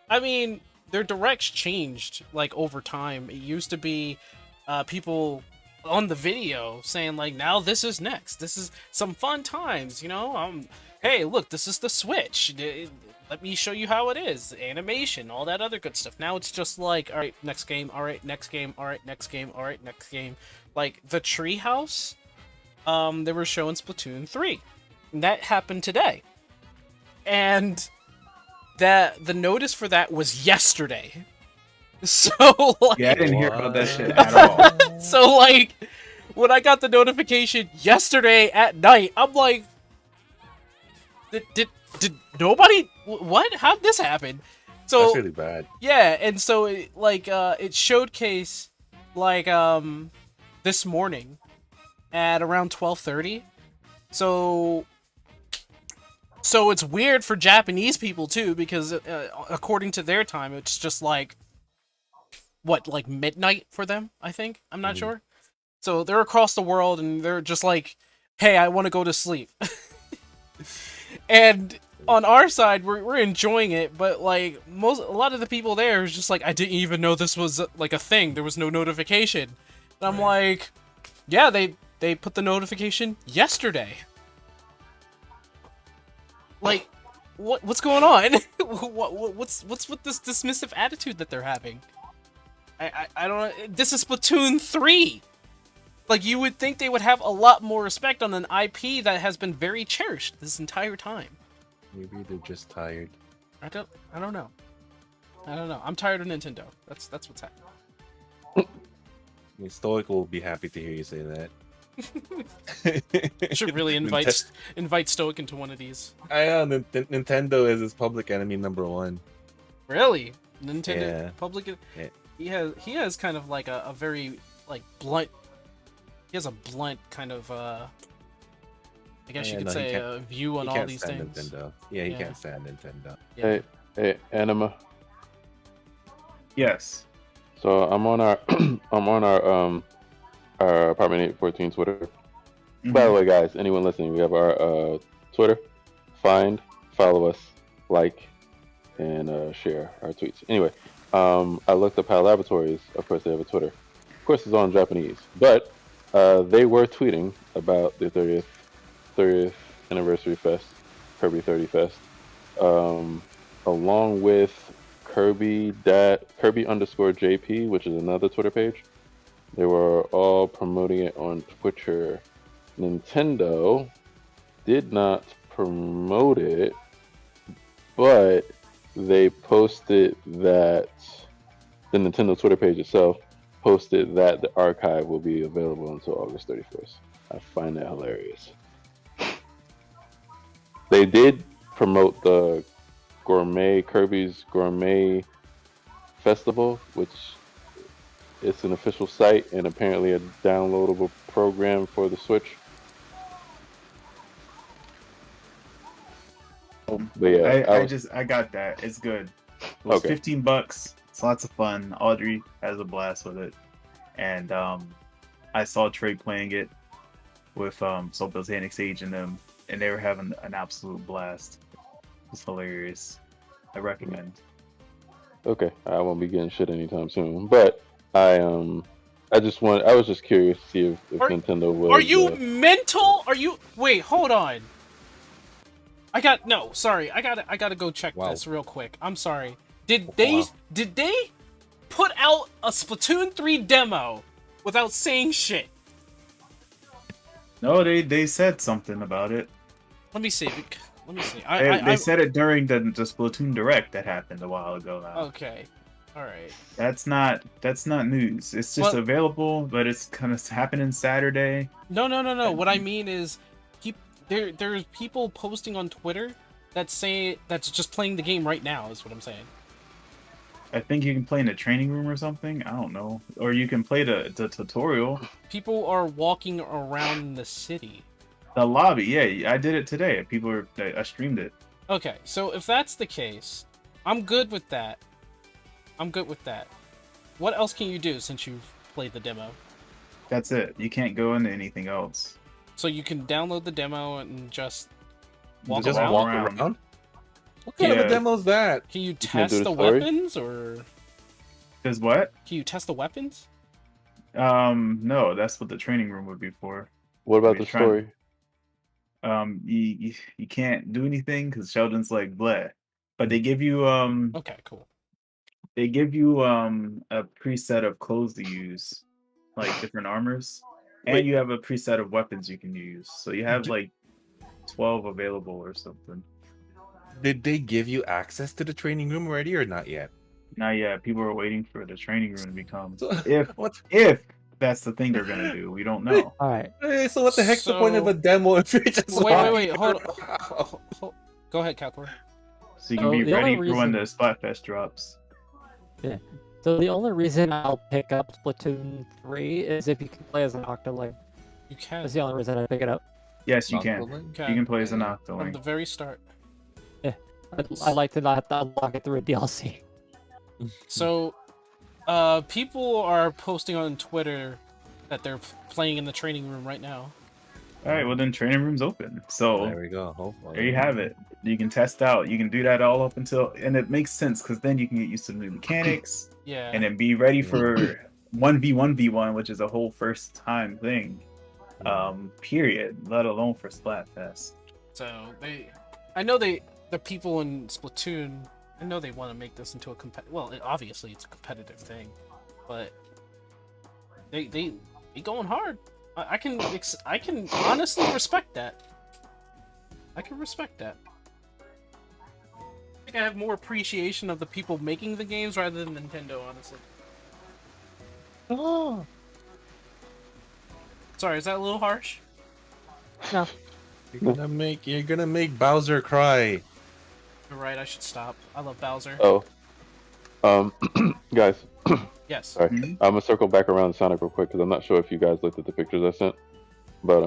I mean, their directs changed like over time. It used to be people on the video saying like, now this is next. This is some fun times, you know? Hey, look, this is the Switch. Let me show you how it is. Animation, all that other good stuff. Now it's just like, all right, next game, all right, next game, all right, next game, all right, next game. Like the Treehouse, they were showing Splatoon 3. And that happened today. And that the notice for that was yesterday. So like, Yeah, I didn't hear about that shit at all. so like when I got the notification yesterday at night, I'm like, did did nobody? What? How'd this happen? So That's really bad. yeah, and so it showcased like this morning at around 12:30. So it's weird for Japanese people too, because according to their time, it's just like what, like midnight for them. I think, I'm not sure. So they're across the world, and they're just like, "Hey, I want to go to sleep." And on our side, we're enjoying it, but like a lot of the people there is just like, "I didn't even know this was like a thing. There was no notification." And I'm like, "Yeah, they put the notification yesterday." Like, what's going on? what's with this dismissive attitude that they're having? I don't know. This is Splatoon 3. Like, you would think they would have a lot more respect on an IP that has been very cherished this entire time. Maybe they're just tired. I don't know. I don't know. I'm tired of Nintendo. That's what's happening. I mean, Stoic will be happy to hear you say that. Should really invite Stoic into one of these. I know Nintendo is his public enemy #1. Really? Nintendo Yeah. public. Yeah. He has kind of like a very like blunt. He has a blunt kind of I guess you could say view on all these things. Nintendo. Yeah, he Yeah. can't stand Nintendo. Yeah. Hey, Anima. Yes. So I'm on our our apartment 814 Twitter. By the way, guys, anyone listening, we have our Twitter. Follow us, like, and share our tweets. Anyway, I looked up HAL Laboratories. Of course, they have a Twitter. Of course, it's all in Japanese, but they were tweeting about the 30th anniversary fest, Kirby 30 Fest, along with Kirby_JP, which is another Twitter page. They were all promoting it on Twitter. Nintendo did not promote it, but they posted that the Nintendo Twitter page itself posted that the archive will be available until August 31st. I find that hilarious. They did promote the Kirby's Gourmet Festival, which it's an official site and apparently a downloadable program for the Switch. But yeah, I got that. It's good. It was Okay. $15. It's lots of fun. Audrey has a blast with it, and I saw Trey playing it with Soulbill's Panic Sage and them, and they were having an absolute blast. It's hilarious. I recommend. Okay, I won't be getting shit anytime soon. But I was just curious to see if Nintendo was. Are you mental? Are you? Wait, hold on. I gotta go check this real quick. I'm sorry. Did they put out a Splatoon 3 demo without saying shit? No, they said something about it. Let me see. They said it during the Splatoon Direct that happened a while ago. Now. Okay. All right. That's not news. It's just available, but it's kind of happening Saturday. No. What I mean is, there's people posting on Twitter that say that's just playing the game right now. Is what I'm saying. I think you can play in the training room or something. I don't know, or you can play the tutorial. People are walking around the city. The lobby, yeah, I did it today. I streamed it. Okay, so if that's the case, I'm good with that. What else can you do since you've played the demo? That's it. You can't go into anything else. So you can download the demo and just walk Just around? walk around? What kind of a demo is that? Can you can't test do the the story? weapons, or Does what? can you test the weapons? No, that's what the training room would be for. What about Are the you trying- story? You can't do anything because Sheldon's like bleh. But they give you Okay, cool. a preset of clothes to use, like different armors, and Wait. you have a preset of weapons you can use. So you have like 12 available or something. Did they give you access to the training room already or not yet? Not yet. People are waiting for the training room to become. So, If that's the thing they're gonna do, we don't know. All right. so what the heck's the point of a demo if you're just Wait. Hold. Go ahead, Calcor. So you can So be the only ready for when the reason- Splatfest drops. So the only reason I'll pick up Splatoon 3 is if you can play as an Octoling. You can. That's the only reason I pick it up. Yes, you can. Noctilink? You can play as an Yeah. From Octoling. the very start. I like to not have to unlock it through a DLC. So, people are posting on Twitter that they're playing in the training room right now. All right, well then training room's open. So There we go. Hopefully. there you have it. You can test out. You can do that all up until, and it makes sense because then you can get used to the new mechanics Yeah. and then be ready for 1v1v1, which is a whole first time thing. Period. Let alone for Splatfest. So I know the people in Splatoon, I know they want to make this into a obviously it's a competitive thing, but they going hard. I can honestly respect that. I can respect that. I think I have more appreciation of the people making the games rather than Nintendo, honestly. Oh. Sorry, is that a little harsh? No. You're gonna make Bowser cry. You're right, I should stop. I love Bowser. Oh, guys, Yes. sorry. Mhm. I'm gonna circle back around Sonic real quick because I'm not sure if you guys looked at the pictures I sent, but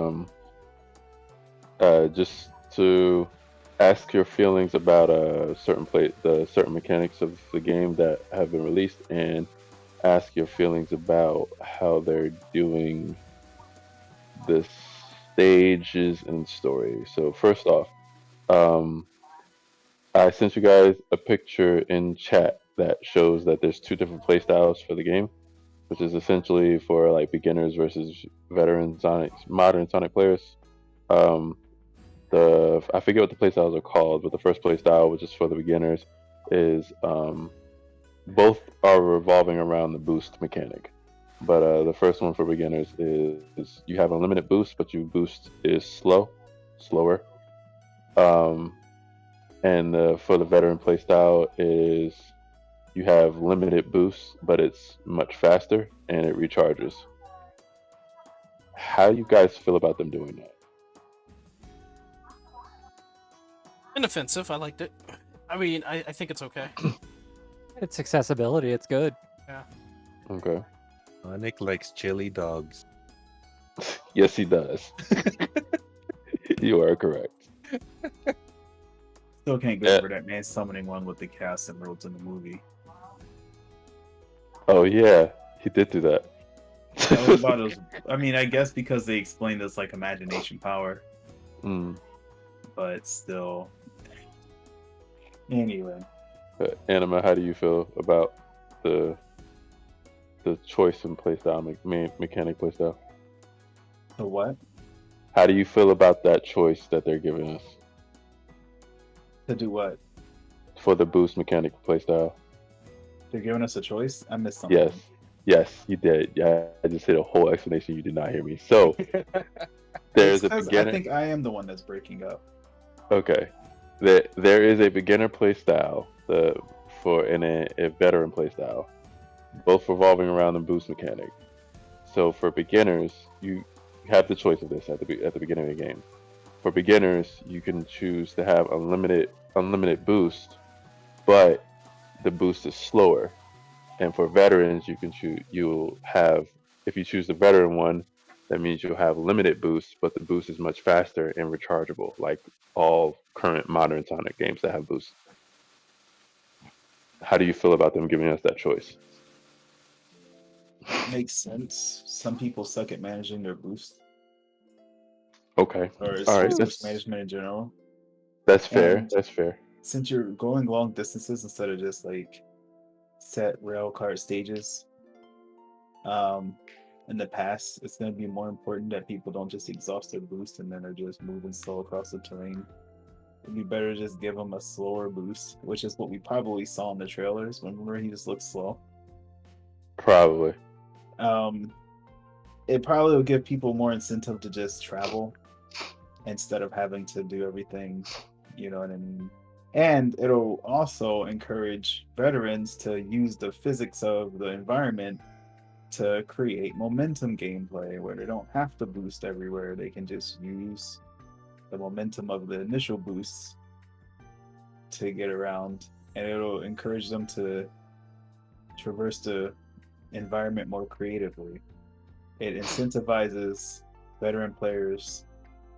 just to ask your feelings about the certain mechanics of the game that have been released, and ask your feelings about how they're doing the stages and story. So first off, I sent you guys a picture in chat that shows that there's two different playstyles for the game, which is essentially for like beginners versus veteran Sonic, modern Sonic players. I forget what the playstyles are called, but the first playstyle, which is for the beginners, is both are revolving around the boost mechanic. But the first one for beginners is you have unlimited boost, but your boost is slower. And for the veteran playstyle is you have limited boost, but it's much faster and it recharges. How do you guys feel about them doing that? Inoffensive, I liked it. I mean, I think it's okay. It's accessibility. It's good. Okay. Nick likes chili dogs. Yes, he does. You are correct. Still can't get Yeah. over that man summoning one with the Chaos Emeralds in the movie. Oh yeah, he did do that. That was about as, I mean, I guess because they explained this like imagination power, Mm. but still. Anyway, Anima, how do you feel about the choice in playstyle, mechanic playstyle? so what? How do you feel about that choice that they're giving us To do what? for the boost mechanic playstyle? They're giving us a choice? I missed something. Yes, you did. Yeah, I just did a whole explanation. You did not hear me. So there's a It's 'cause beginner. I think I am the one that's breaking up. Okay, there is a beginner playstyle and a veteran playstyle, both revolving around the boost mechanic. So for beginners, you have the choice of this at the beginning of the game. For beginners, you can choose to have unlimited boost, but the boost is slower. And for veterans, if you choose the veteran one, that means you'll have limited boost, but the boost is much faster and rechargeable, like all current modern Sonic games that have boost. How do you feel about them giving us that choice? Makes sense. Some people suck at managing their boost, Okay, or all right, resource management in general. that's fair. And- That's fair. Since you're going long distances instead of just like set rail car stages, in the past, it's going to be more important that people don't just exhaust their boost and then are just moving slow across the terrain. It'd be better to just give them a slower boost, which is what we probably saw in the trailers. Remember, he just looked slow. Probably. It probably will give people more incentive to just travel instead of having to do everything, you know what I mean? And it'll also encourage veterans to use the physics of the environment to create momentum gameplay where they don't have to boost everywhere. They can just use the momentum of the initial boosts to get around, and it'll encourage them to traverse the environment more creatively. It incentivizes veteran players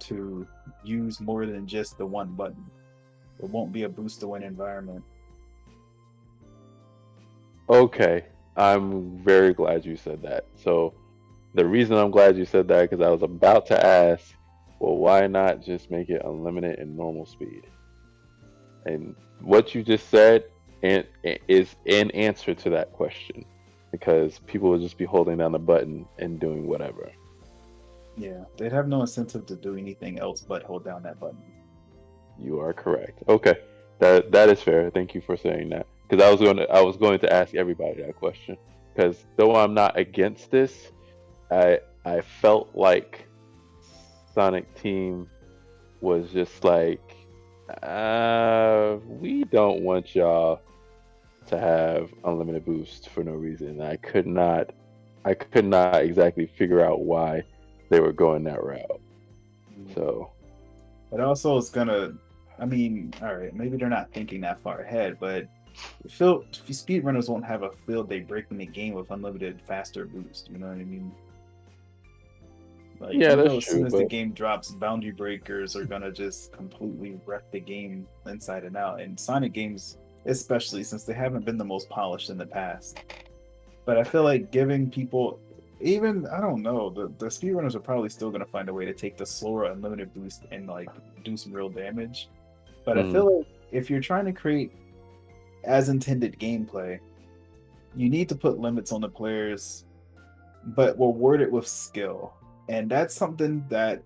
to use more than just the one button. It won't be a boost to win environment. Okay, I'm very glad you said that. So the reason I'm glad you said that because I was about to ask, well, why not just make it unlimited and normal speed? And what you just said is an answer to that question because people will just be holding down the button and doing whatever. Yeah, they'd have no incentive to do anything else but hold down that button. You are correct. Okay, that is fair. Thank you for saying that because I was going to ask everybody that question because though I'm not against this, I felt like Sonic Team was just like, we don't want y'all to have unlimited boost for no reason. I could not exactly figure out why they were going that route. So, But also, it's gonna. I mean, all right, maybe they're not thinking that far ahead, but speedrunners won't have a field day breaking the game with unlimited faster boost. You know what I mean? Like, yeah, you that's know, as soon true. as the But game drops, boundary breakers are gonna just completely wreck the game inside and out. And Sonic games, especially since they haven't been the most polished in the past. But I feel like giving people, even I don't know, the speedrunners are probably still gonna find a way to take the slower unlimited boost and like do some real damage. But I feel like if you're trying to create as intended gameplay, you need to put limits on the players, but reward it with skill. And that's something that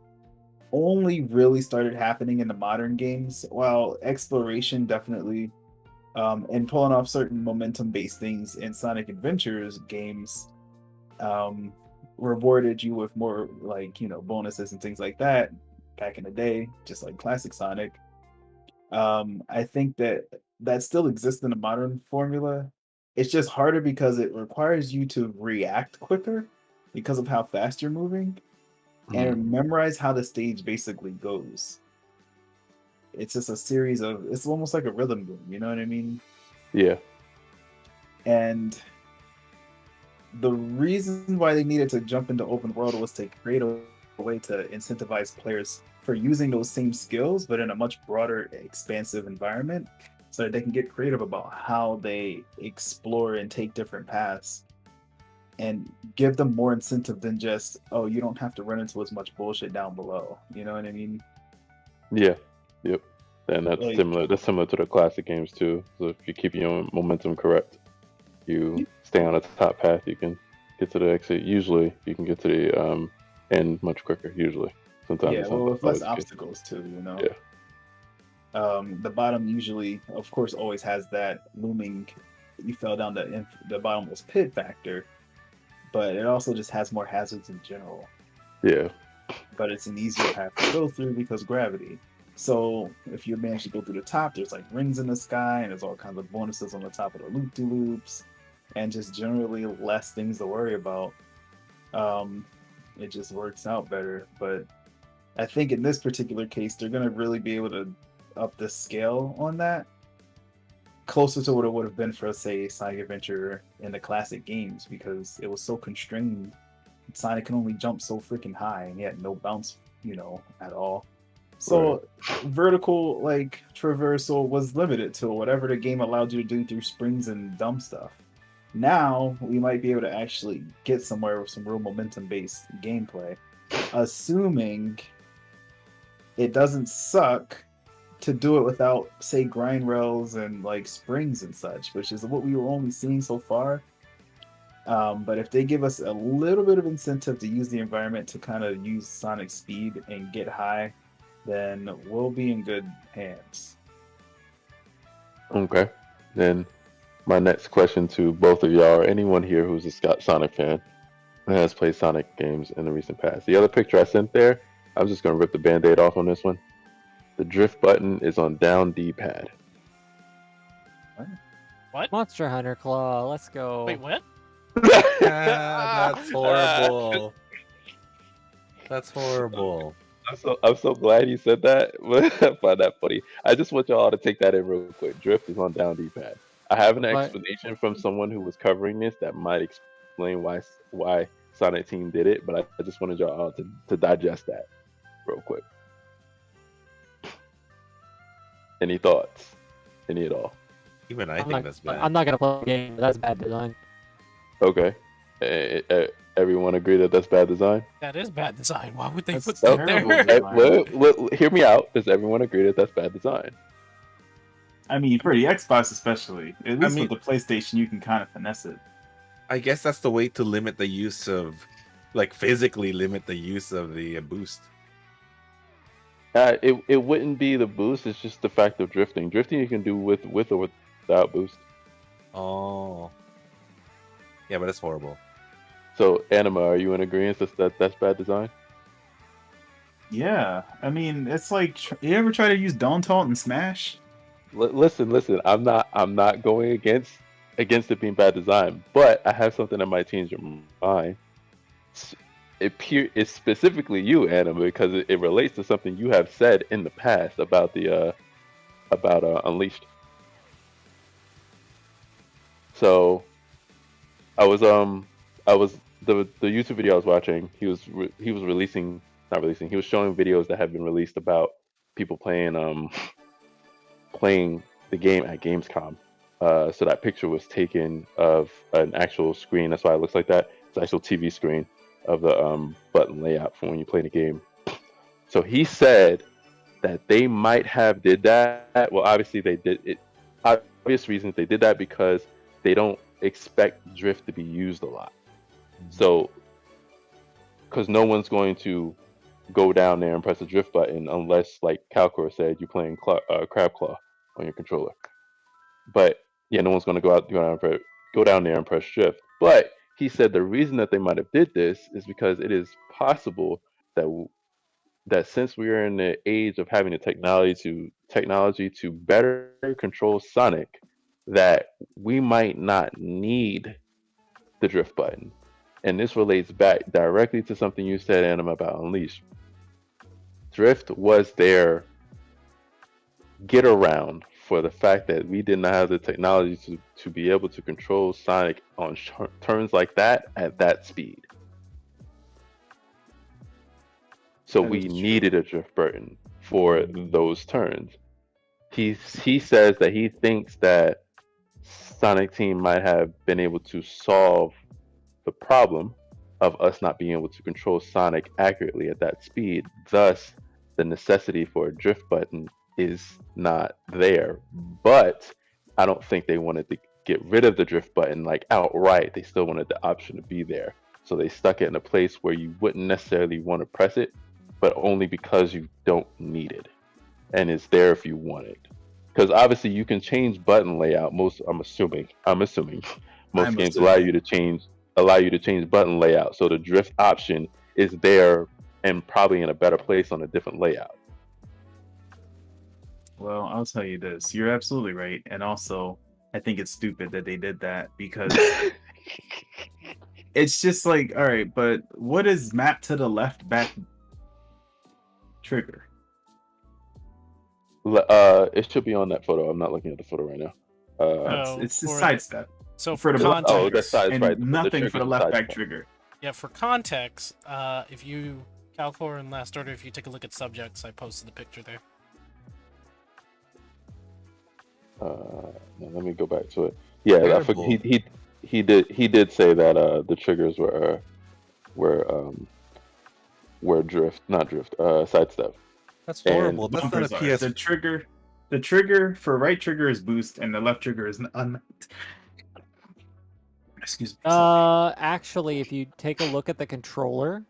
only really started happening in the modern games, while exploration definitely and pulling off certain momentum-based things in Sonic Adventures games rewarded you with more like bonuses and things like that back in the day, just like classic Sonic. I think that still exists in the modern formula. It's just harder because it requires you to react quicker because of how fast you're moving and memorize how the stage basically goes. It's just a series of, it's almost like a rhythm game, you know what I mean? yeah, And the reason why they needed to jump into open world was to create a way to incentivize players for using those same skills, but in a much broader, expansive environment, so that they can get creative about how they explore and take different paths and give them more incentive than just, oh, you don't have to run into as much bullshit down below. You know what I mean? yeah, yep. And that's Like, similar. That's similar to the classic games too. So if you keep your momentum correct, you stay on the top path. You can get to the exit. Usually, you can get to the end much quicker. Usually, sometimes yeah, it's well, not with less always the case. obstacles too, you know? Yeah. The bottom usually, of course, always has that looming, you fell down the bottomless pit factor, but it also just has more hazards in general. Yeah. But it's an easier path to go through because gravity. So if you manage to go through the top, there's like rings in the sky, and there's all kinds of bonuses on the top of the loop-de-loops, and just generally less things to worry about. It just works out better. But I think in this particular case, they're gonna really be able to up the scale on that closer to what it would have been for, say, Sonic Adventure in the classic games, because it was so constrained. Sonic can only jump so freaking high, and he had no bounce, at all. So vertical like traversal was limited to whatever the game allowed you to do through springs and dumb stuff. Now we might be able to actually get somewhere with some real momentum-based gameplay, assuming it doesn't suck to do it without, say, grind rails and like springs and such, which is what we were only seeing so far. But if they give us a little bit of incentive to use the environment to kind of use Sonic speed and get high, then we'll be in good hands. Okay. Then my next question to both of y'all, or anyone here who's a Sonic fan and has played Sonic games in the recent past. The other picture I sent there, I'm just going to rip the Band-Aid off on this one. The drift button is on down D-pad. What? Monster Hunter Claw, let's go. Wait, what? That's horrible. That's horrible. I'm so glad you said that. I find that funny. I just want y'all to take that in real quick. Drift is on down D-pad. I have an But explanation from someone who was covering this that might explain why Sonic Team did it, but I just wanted y'all to digest that real quick. Any thoughts? Any at all? Even I I'm think not, that's bad. I'm not gonna play the game. That's bad design. Okay. Everyone agree that that's bad design? That is bad design. Why would they That's put that terrible there? design. Hear me out. Does everyone agree that that's bad design? I mean, for the Xbox especially, at least mean- with the PlayStation, you can kind of finesse it. I guess that's the way to limit the use of, like, physically limit the use of the boost. It wouldn't be the boost. It's just the fact of drifting. Drifting you can do with or without boost. Oh. Yeah, but it's horrible. So, Anima, are you in agreement that's bad design? Yeah, I mean, it's like you ever try to use Don't Taunt in Smash? Listen. I'm not going against it being bad design, but I have something that might change your mind. It's specifically you, Anima, because it relates to something you have said in the past about the Unleashed. So, I was the YouTube video I was watching. He was releasing, not releasing. He was showing videos that have been released about people playing playing the game at Gamescom. So that picture was taken of an actual screen. That's why it looks like that. It's an actual TV screen of the button layout for when you play the game. So he said that they might have did that. Well, obviously they did it. Obvious reasons they did that because they don't expect drift to be used a lot. So, because no one's going to go down there and press the drift button unless, like Calcor said, you're playing Crab Claw on your controller. But yeah, no one's going to go down there and press drift. But he said the reason that they might have did this is because it is possible that since we are in the age of having the technology to better control Sonic, that we might not need the drift button. And this relates back directly to something you said, Anima, about Unleashed. Drift was their get around for the fact that we did not have the technology to be able to control Sonic on turns like that at that speed. So That we is true. needed a drift button for those turns. He says that he thinks that Sonic Team might have been able to solve the problem of us not being able to control Sonic accurately at that speed. Thus, the necessity for a drift button is not there. But I don't think they wanted to get rid of the drift button like outright. They still wanted the option to be there. So they stuck it in a place where you wouldn't necessarily want to press it, but only because you don't need it. And it's there if you want it. Because obviously you can change button layout. I'm assuming most games allow you to change button layout. So the drift option is there and probably in a better place on a different layout. Well, I'll tell you this. You're absolutely right. And also, I think it's stupid that they did that because it's just like, all right, but what is mapped to the left back trigger? It should be on that photo. I'm not looking at the photo right now. Oh, It's the for sidestep. So For for the context, Oh, that's side, And right. nothing for the trigger's left side back step. trigger. yeah, for context, if you Calcor in Last Order, if you take a look at subjects, I posted the picture there. Now let me go back to it. Yeah, I forget, he did say that the triggers were drift, not drift, sidestep. That's And horrible. That's not a Bumpers are. PS. The trigger for right trigger is boost, and the left trigger is excuse me. Actually, if you take a look at the controller,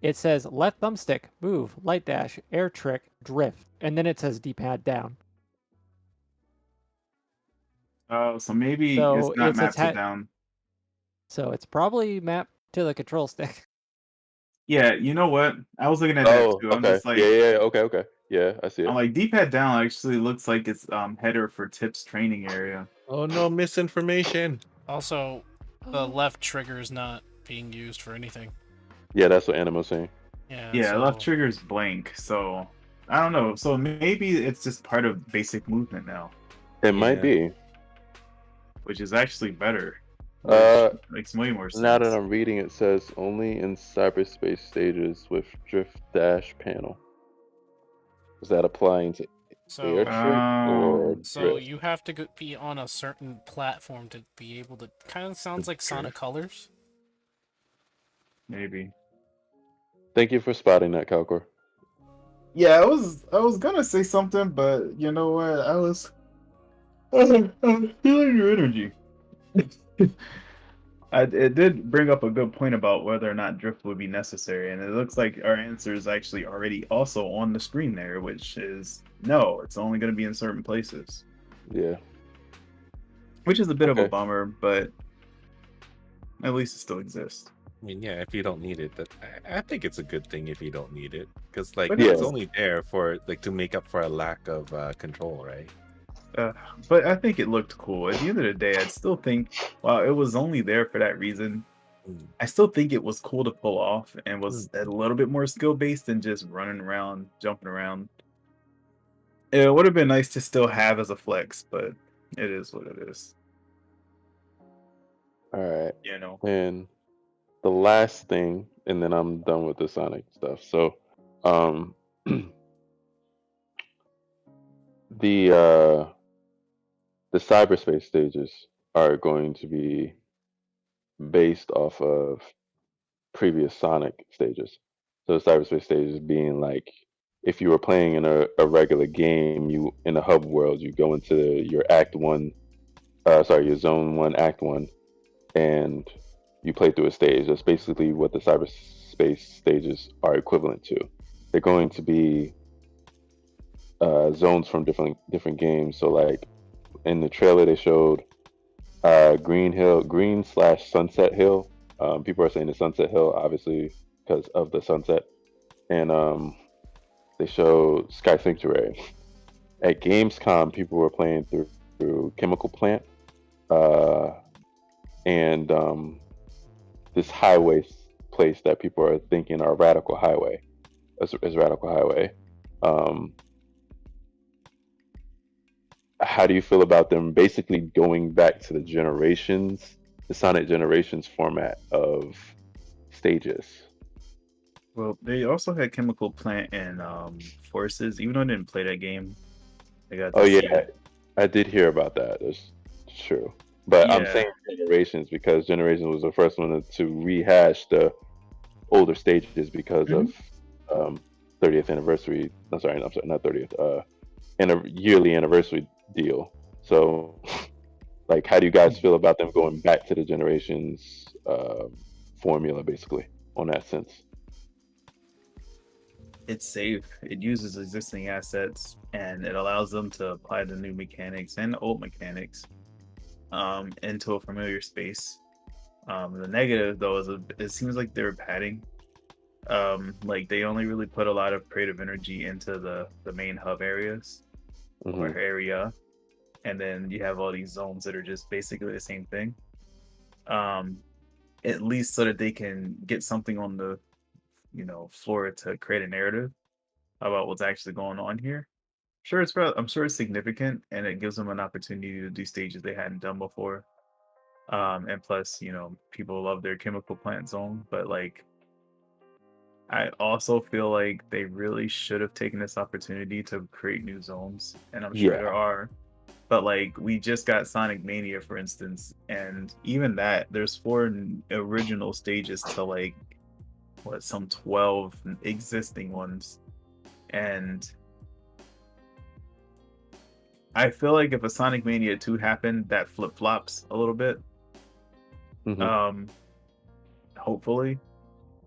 it says left thumbstick, move, light dash, air trick, drift, and then it says D-pad down. Oh, so maybe So it's not it's mapped to down. So it's probably mapped to the control stick. Yeah, you know what? I was looking at Oh, that too. I'm okay. just like, Yeah, okay. Yeah, I see it. I'm like, D-pad down actually looks like it's header for Tip's training area. Oh no, misinformation. Also, the left trigger is not being used for anything. Yeah, that's what Animo's saying. Yeah, so left trigger is blank, so I don't know. So maybe it's just part of basic movement now, It might Yeah. be. which is actually better. Uh, Which makes way more sense. Now that I'm reading, it says only in cyberspace stages with drift dash panel. Is that applying to air so trick or so drift? you have to be on a certain platform to be able to. Kind of sounds like Sonic Colors. Maybe. Thank you for spotting that, Calcor. Yeah, I was gonna say something, but you know what? I was feeling your energy. It did bring up a good point about whether or not drift would be necessary, and it looks like our answer is actually already also on the screen there, which is no, it's only going to be in certain places, Yeah. which is a bit of a Okay. bummer, but at least it still exists. I mean, yeah, if you don't need it, I think it's a good thing if you don't need it, because like But it's Yeah. only there for like to make up for a lack of control, right? But I think it looked cool. At the end of the day, I'd still think, while it was only there for that reason, Mm. I still think it was cool to pull off and was Mm. a little bit more skill based than just running around, jumping around. It would have been nice to still have as a flex, but it is what it is. All right. You know. And the last thing, and then I'm done with the Sonic stuff. So, um, the cyberspace stages are going to be based off of previous Sonic stages. So the cyberspace stages being like if you were playing in a regular game, you in a hub world, you go into your your zone one, act one, and you play through a stage. That's basically what the cyberspace stages are equivalent to. They're going to be zones from different games. So like in the trailer they showed Green slash Sunset Hill. People are saying the Sunset Hill, obviously because of the sunset, and they showed Sky Sanctuary. At Gamescom, people were playing through Chemical Plant, uh, and this highway place that people are thinking are Radical Highway, is Radical Highway. Um, how do you feel about them basically going back to the Sonic Generations format of stages? Well, they also had Chemical Plant and Forces. Even though I didn't play that game, I got to Oh see yeah, it. I did hear about that. That's true. But I'm Yeah. saying Generations because Generations was the first one to rehash the older stages because of 30th anniversary. I'm sorry, not 30th. And a yearly anniversary deal. So, like, how do you guys feel about them going back to the Generations formula, basically, on that sense? It's safe. It uses existing assets and it allows them to apply the new mechanics and the old mechanics into a familiar space. The negative though is it seems like they're padding. Like they only really put a lot of creative energy into the main hub areas or area, and then you have all these zones that are just basically the same thing. At least so that they can get something on the floor to create a narrative about what's actually going on here. I'm sure it's significant, and it gives them an opportunity to do stages they hadn't done before. And plus, people love their Chemical Plant zone, but like, I also feel like they really should have taken this opportunity to create new zones, and I'm sure there are. But like, we just got Sonic Mania, for instance, and even that, there's 4 original stages to like some 12 existing ones, and I feel like if a Sonic Mania 2 happened, that flip flops a little bit. Hopefully,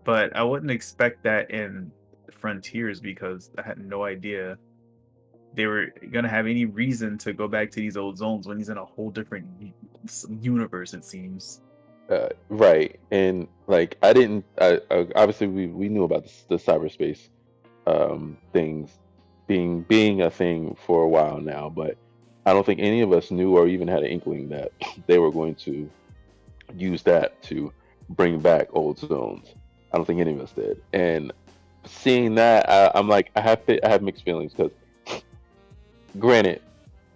but I wouldn't expect that in Frontiers because I had no idea they were gonna have any reason to go back to these old zones when he's in a whole different universe. It seems. Right, and like I didn't. Obviously we knew about the cyberspace things being a thing for a while now, but I don't think any of us knew or even had an inkling that they were going to use that to bring back old zones. I don't think any of us did, and seeing that, I'm like, I have mixed feelings because, granted,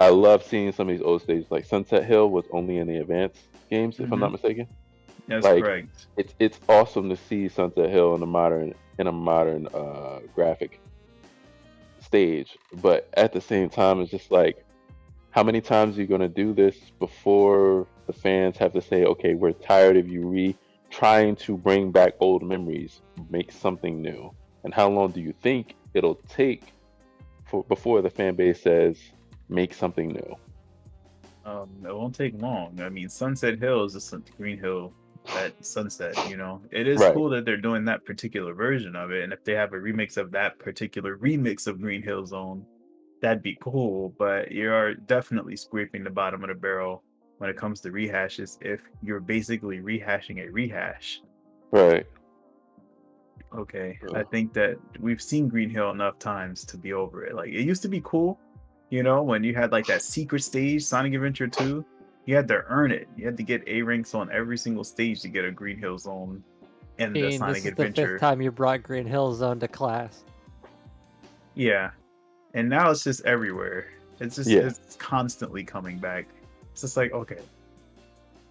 I love seeing some of these old stages. Like Sunset Hill was only in the advanced games, if I'm not mistaken. That's Like, correct. it's awesome to see Sunset Hill in a modern graphic stage, but at the same time, it's just like, how many times are you gonna do this before the fans have to say, okay, we're tired of you trying to bring back old memories, make something new? And how long do you think it'll take before the fan base says, make something new? It won't take long. I mean, Sunset Hill is just Green Hill at sunset. It is Right. cool that they're doing that particular version of it, and if they have a remix of that particular remix of Green Hill Zone, that'd be cool. But you are definitely scraping the bottom of the barrel when it comes to rehashes. If you're basically rehashing a rehash, Right. okay, I think that we've seen Green Hill enough times to be over it. Like, it used to be cool, when you had like that secret stage, Sonic Adventure 2, you had to earn it. You had to get A ranks on every single stage to get a Green Hill Zone in the Dean, Sonic this is the Adventure. 5th time you brought Green Hill Zone to class. Yeah. And now it's just everywhere. It's just it's constantly coming back. It's just like, okay,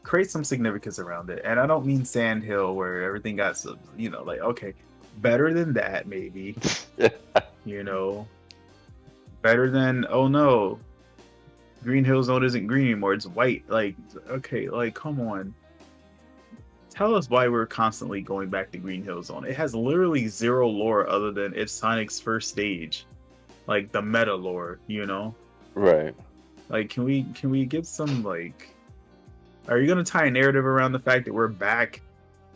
create some significance around it. And I don't mean Sand Hill where everything got some, like, okay, better than that maybe. Better than, oh no, Green Hill Zone isn't green anymore, it's white. Like, okay, like, come on. Tell us why we're constantly going back to Green Hill Zone. It has literally zero lore other than it's Sonic's first stage. Like, the meta lore, Right. Like, can we get some, like, are you gonna tie a narrative around the fact that we're back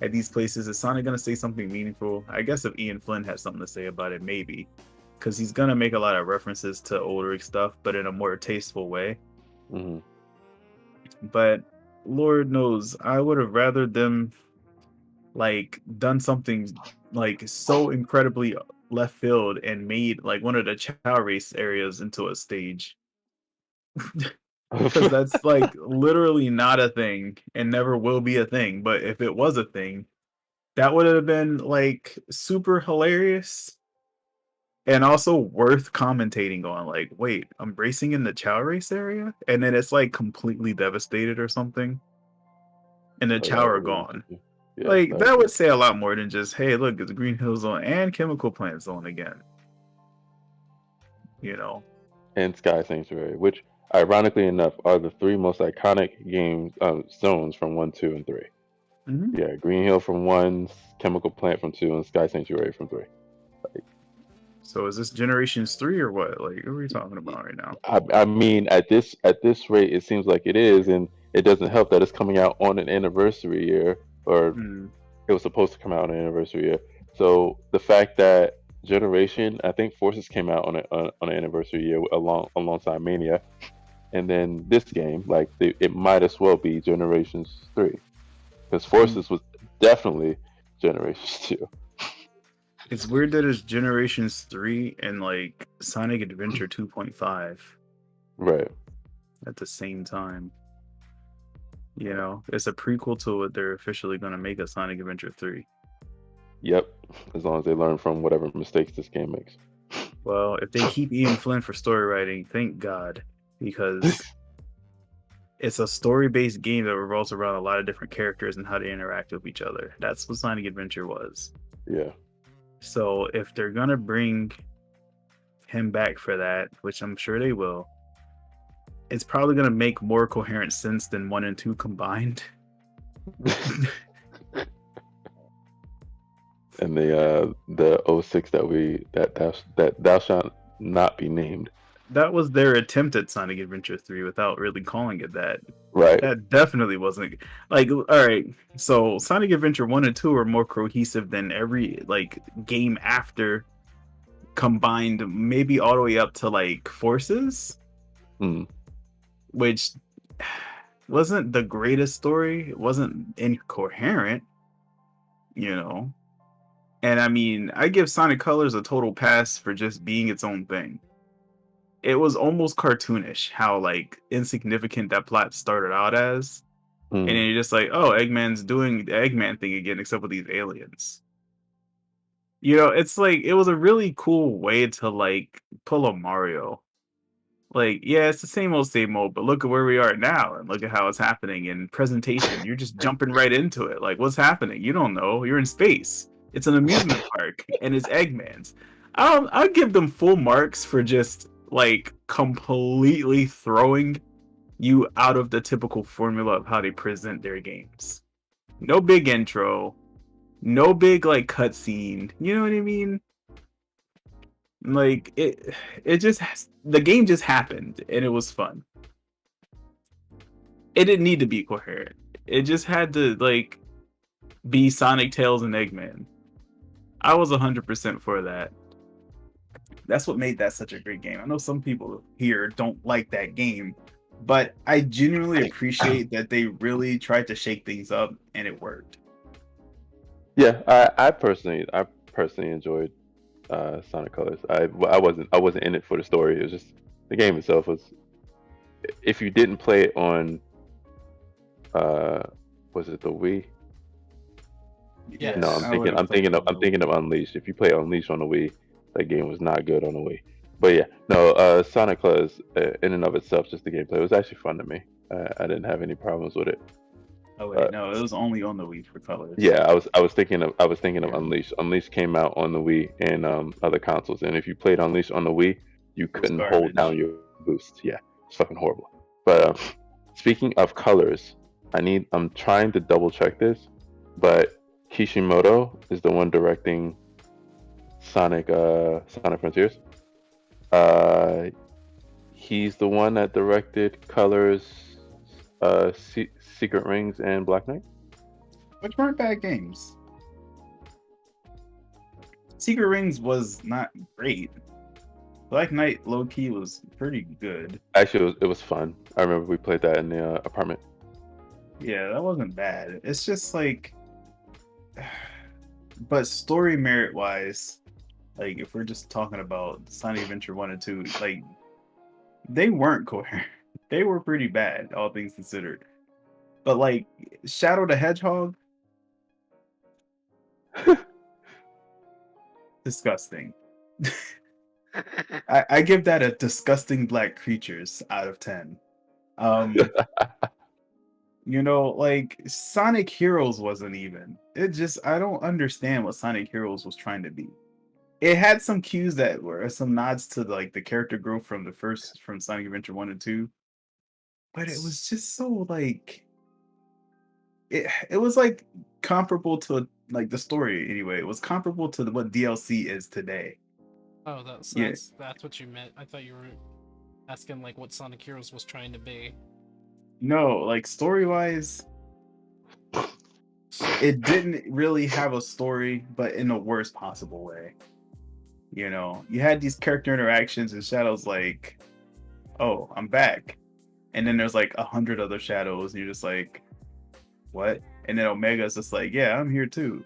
at these places? Is Sonic gonna say something meaningful? I guess if Ian Flynn has something to say about it, maybe. Because he's gonna make a lot of references to older stuff, but in a more tasteful way. Mm-hmm. But Lord knows, I would have rather them like done something like so incredibly left field and made like one of the Chow race areas into a stage. Because that's like literally not a thing and never will be a thing. But if it was a thing, that would have been like super hilarious. And also worth commentating on, like, wait, I'm racing in the Chow race area? And then it's like completely devastated or something. And the Chow are gone. Like, that would say a lot more than just, hey, look, it's Green Hill Zone and Chemical Plant Zone again. And Sky Sanctuary, which ironically enough are the three most iconic games zones from 1, 2, and 3. Mm-hmm. Yeah, Green Hill from 1, Chemical Plant from 2, and Sky Sanctuary from 3. So is this Generations 3 or what? Like, what are we talking about right now? I mean, at this rate, it seems like it is, and it doesn't help that it's coming out on an anniversary year, or it was supposed to come out on an anniversary year. So the fact that Generation, I think Forces came out on an anniversary year alongside Mania, and then this game, like it might as well be Generations 3, because Forces was definitely Generations 2. It's weird that it's Generations 3 and like Sonic Adventure 2.5 right at the same time. It's a prequel to what they're officially going to make a Sonic Adventure 3. Yep, as long as they learn from whatever mistakes this game makes. Well, if they keep Ian Flynn for story writing, thank God, because it's a story-based game that revolves around a lot of different characters and how they interact with each other. That's what Sonic Adventure was. Yeah. So if they're gonna bring him back for that, which I'm sure they will, it's probably gonna make more coherent sense than 1 and 2 combined. And the 06 that thou shalt not be named. That was their attempt at Sonic Adventure 3 without really calling it that. Right. That definitely wasn't like, all right. So Sonic Adventure 1 and 2 are more cohesive than every like game after combined, maybe all the way up to like Forces, which wasn't the greatest story. It wasn't incoherent, And I mean, I give Sonic Colors a total pass for just being its own thing. It was almost cartoonish how like insignificant that plot started out as. And then you're just like, oh, Eggman's doing the Eggman thing again, except with these aliens. You know, it's like it was a really cool way to like pull a Mario. Like, yeah, it's the same old, but look at where we are now and look at how it's happening in presentation. You're just jumping right into it. Like, what's happening? You don't know. You're in space. It's an amusement park and it's Eggman's. I'll give them full marks for just like completely throwing you out of the typical formula of how they present their games. No big intro, no big like cutscene. You know what I mean? Like it just the game just happened and it was fun. It didn't need to be coherent. It just had to like be Sonic, Tails, and Eggman. I was 100% for that. That's what made that such a great game. I know some people here don't like that game, but I genuinely appreciate that they really tried to shake things up and it worked. Yeah, I personally enjoyed Sonic Colors. I wasn't in it for the story. It was just the game itself was. If you didn't play it on, was it the Wii? Yeah. No, I'm thinking of Unleashed. If you play Unleashed on the Wii, that game was not good on the Wii. But yeah, no, Sonic Colors in and of itself, just the gameplay, it was actually fun to me. I didn't have any problems with it. Oh wait, no, it was only on the Wii for colors. Yeah, I was thinking of Unleashed. Unleashed came out on the Wii and other consoles, and if you played Unleashed on the Wii, you couldn't hold down your boost. Yeah, it's fucking horrible. But speaking of colors, I'm trying to double check this, but Kishimoto is the one directing Sonic Frontiers. He's the one that directed Colors, Secret Rings, and Black Knight. Which weren't bad games. Secret Rings was not great. Black Knight low key was pretty good. Actually, it was fun. I remember we played that in the apartment. Yeah, that wasn't bad. It's just like, but story merit wise, like if we're just talking about Sonic Adventure 1 and 2, like they weren't coherent. They were pretty bad, all things considered. But like Shadow the Hedgehog, disgusting. I give that a disgusting black creatures out of 10. You know, like Sonic Heroes wasn't even. It just I don't understand what Sonic Heroes was trying to be. It had some cues that were some nods to like the character growth from Sonic Adventure 1 and 2. But it was just so like it was like comparable to like the story anyway. It was comparable to what DLC is today. Oh, that's Yeah. that's what you meant. I thought you were asking like what Sonic Heroes was trying to be. No, like story wise, it didn't really have a story, but in the worst possible way. You know, you had these character interactions, and Shadow's like, "Oh, I'm back," and then there's like 100 other Shadows, and you're just like, "What?" And then Omega's just like, "Yeah, I'm here too."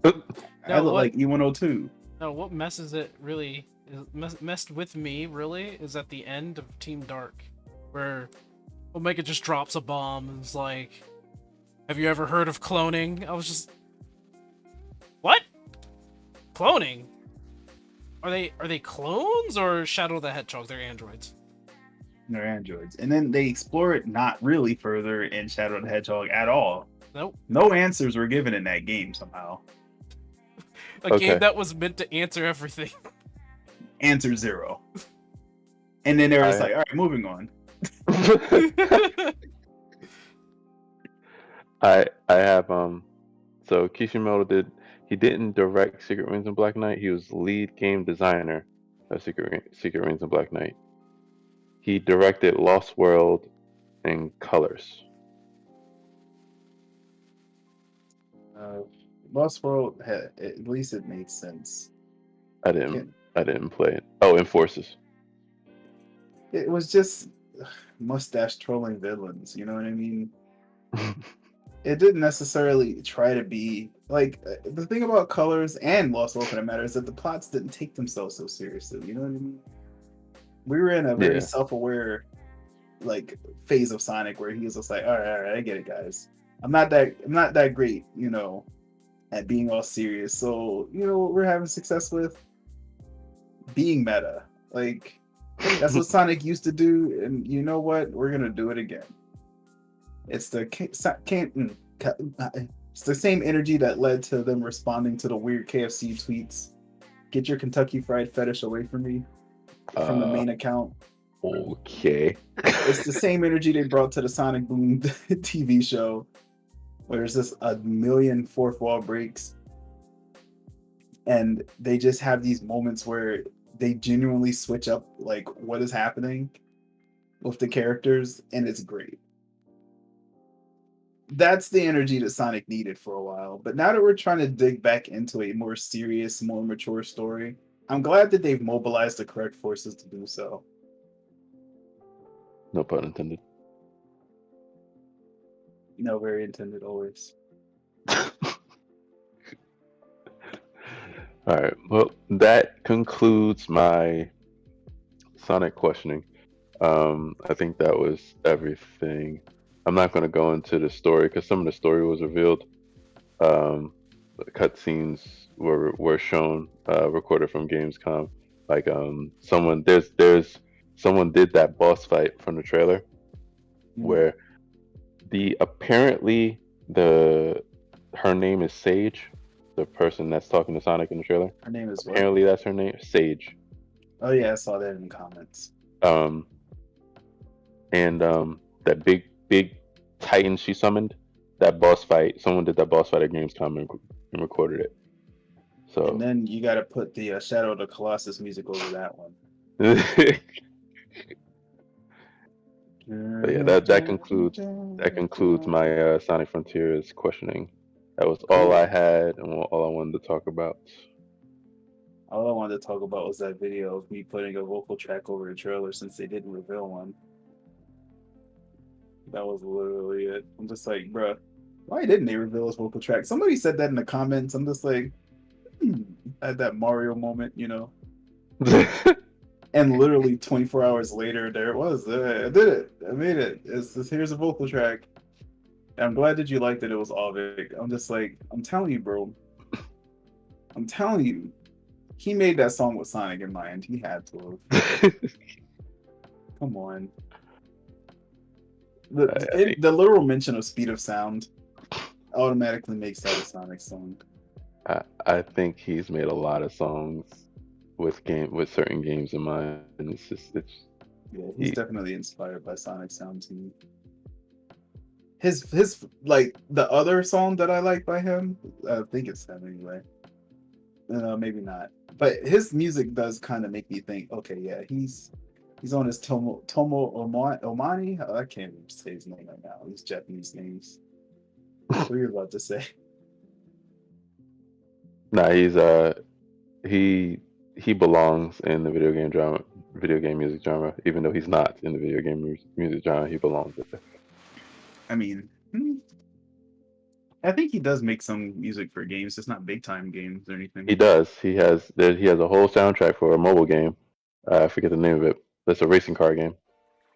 I look like E102. No, what messes it really messed with me really is at the end of Team Dark, where Omega just drops a bomb and is like, "Have you ever heard of cloning?" I was just, what? Cloning? Are they clones or Shadow the Hedgehog? They're androids. They're androids, and then they explore it not really further in Shadow the Hedgehog at all. Nope. No answers were given in that game somehow. A game that was meant to answer everything. Answer 0. And then they were just like, all right, moving on. I have so Kishimoto didn't direct Secret Rings and Black Knight. He was lead game designer of Secret Rings and Black Knight. He directed Lost World and Colors. Lost World had, at least it made sense. I didn't play it. Oh, Enforcers. It was just mustache trolling villains, you know what I mean? It didn't necessarily try to be like the thing about Colors and Lost World for that matter is that the plots didn't take themselves so seriously, you know what I mean? We were in a very self-aware like phase of Sonic where he was just like, all right, I get it, guys. I'm not that great, you know. at being all serious. So, you know what we're having success with? Being meta. Like, that's what Sonic used to do, and you know what? We're gonna do it again. It's the it's the same energy that led to them responding to the weird KFC tweets. Get your Kentucky Fried Fetish away from me, from the main account. Okay. It's the same energy they brought to the Sonic Boom TV show, where there's just a million fourth wall breaks, and they just have these moments where they genuinely switch up like what is happening with the characters, and it's great. That's the energy that Sonic needed for a while. But now that we're trying to dig back into a more serious, more mature story, I'm glad that they've mobilized the correct forces to do so. No pun intended. No, very intended always. All right. Well, that concludes my Sonic questioning. I think that was everything. I'm not going to go into the story because some of the story was revealed. The cutscenes were shown, recorded from Gamescom. Like someone someone did that boss fight from the trailer, where apparently her name is Sage, the person that's talking to Sonic in the trailer. Her name is what? Apparently that's her name, Sage. Oh yeah, I saw that in the comments. And that big Titan she summoned, that boss fight, someone did that boss fight at Gamescom and recorded it. So And then you got to put the Shadow of the Colossus music over that one. But yeah, that concludes my Sonic Frontiers questioning. That was all I had and all I wanted to talk about. All I wanted to talk about was that video of me putting a vocal track over a trailer since they didn't reveal one. That was literally it. I'm just like, bruh, why didn't they reveal his vocal track? Somebody said that in the comments. I'm just like, I had that Mario moment, you know? And literally 24 hours later, there it was. I did it. I made it. Here's a vocal track. And I'm glad that you liked it. It was Avik. I'm just like, I'm telling you, bro. I'm telling you. He made that song with Sonic in mind. He had to have. Come on. The literal mention of speed of sound automatically makes that a Sonic song. I think he's made a lot of songs with certain games in mind, and He's definitely inspired by Sonic sound too. His like the other song that I like by him, I think it's him anyway. Maybe not, but his music does kind of make me think. Okay, yeah, he's on his Tomo Omani. I can't even say his name right now. These Japanese names. What are you about to say? Nah, he belongs in the video game music genre. Even though he's not in the video game music genre, he belongs there. I mean, I think he does make some music for games, just not big time games or anything. He does. He has a whole soundtrack for a mobile game. I forget the name of it. It's a racing car game.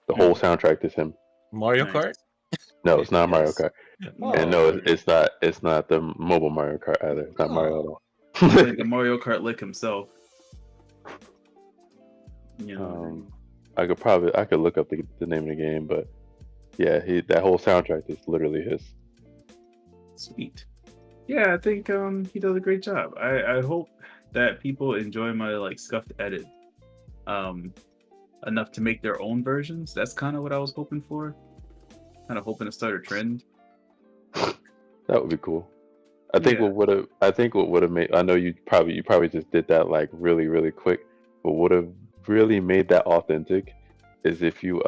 The whole soundtrack is him. Mario Kart? No, it's not Mario Kart. Oh. And no, it's not the mobile Mario Kart either. It's not Mario at all. Like the Mario Kart lick himself. You know, I could look up the name of the game, but yeah, that whole soundtrack is literally his. Sweet. Yeah, I think he does a great job. I hope that people enjoy my like scuffed edit enough to make their own versions. That's kind of what I was hoping for. Kind of hoping to start a trend. That would be cool. I think what would have made, I know you probably just did that like really, really quick, but would have really made that authentic is if you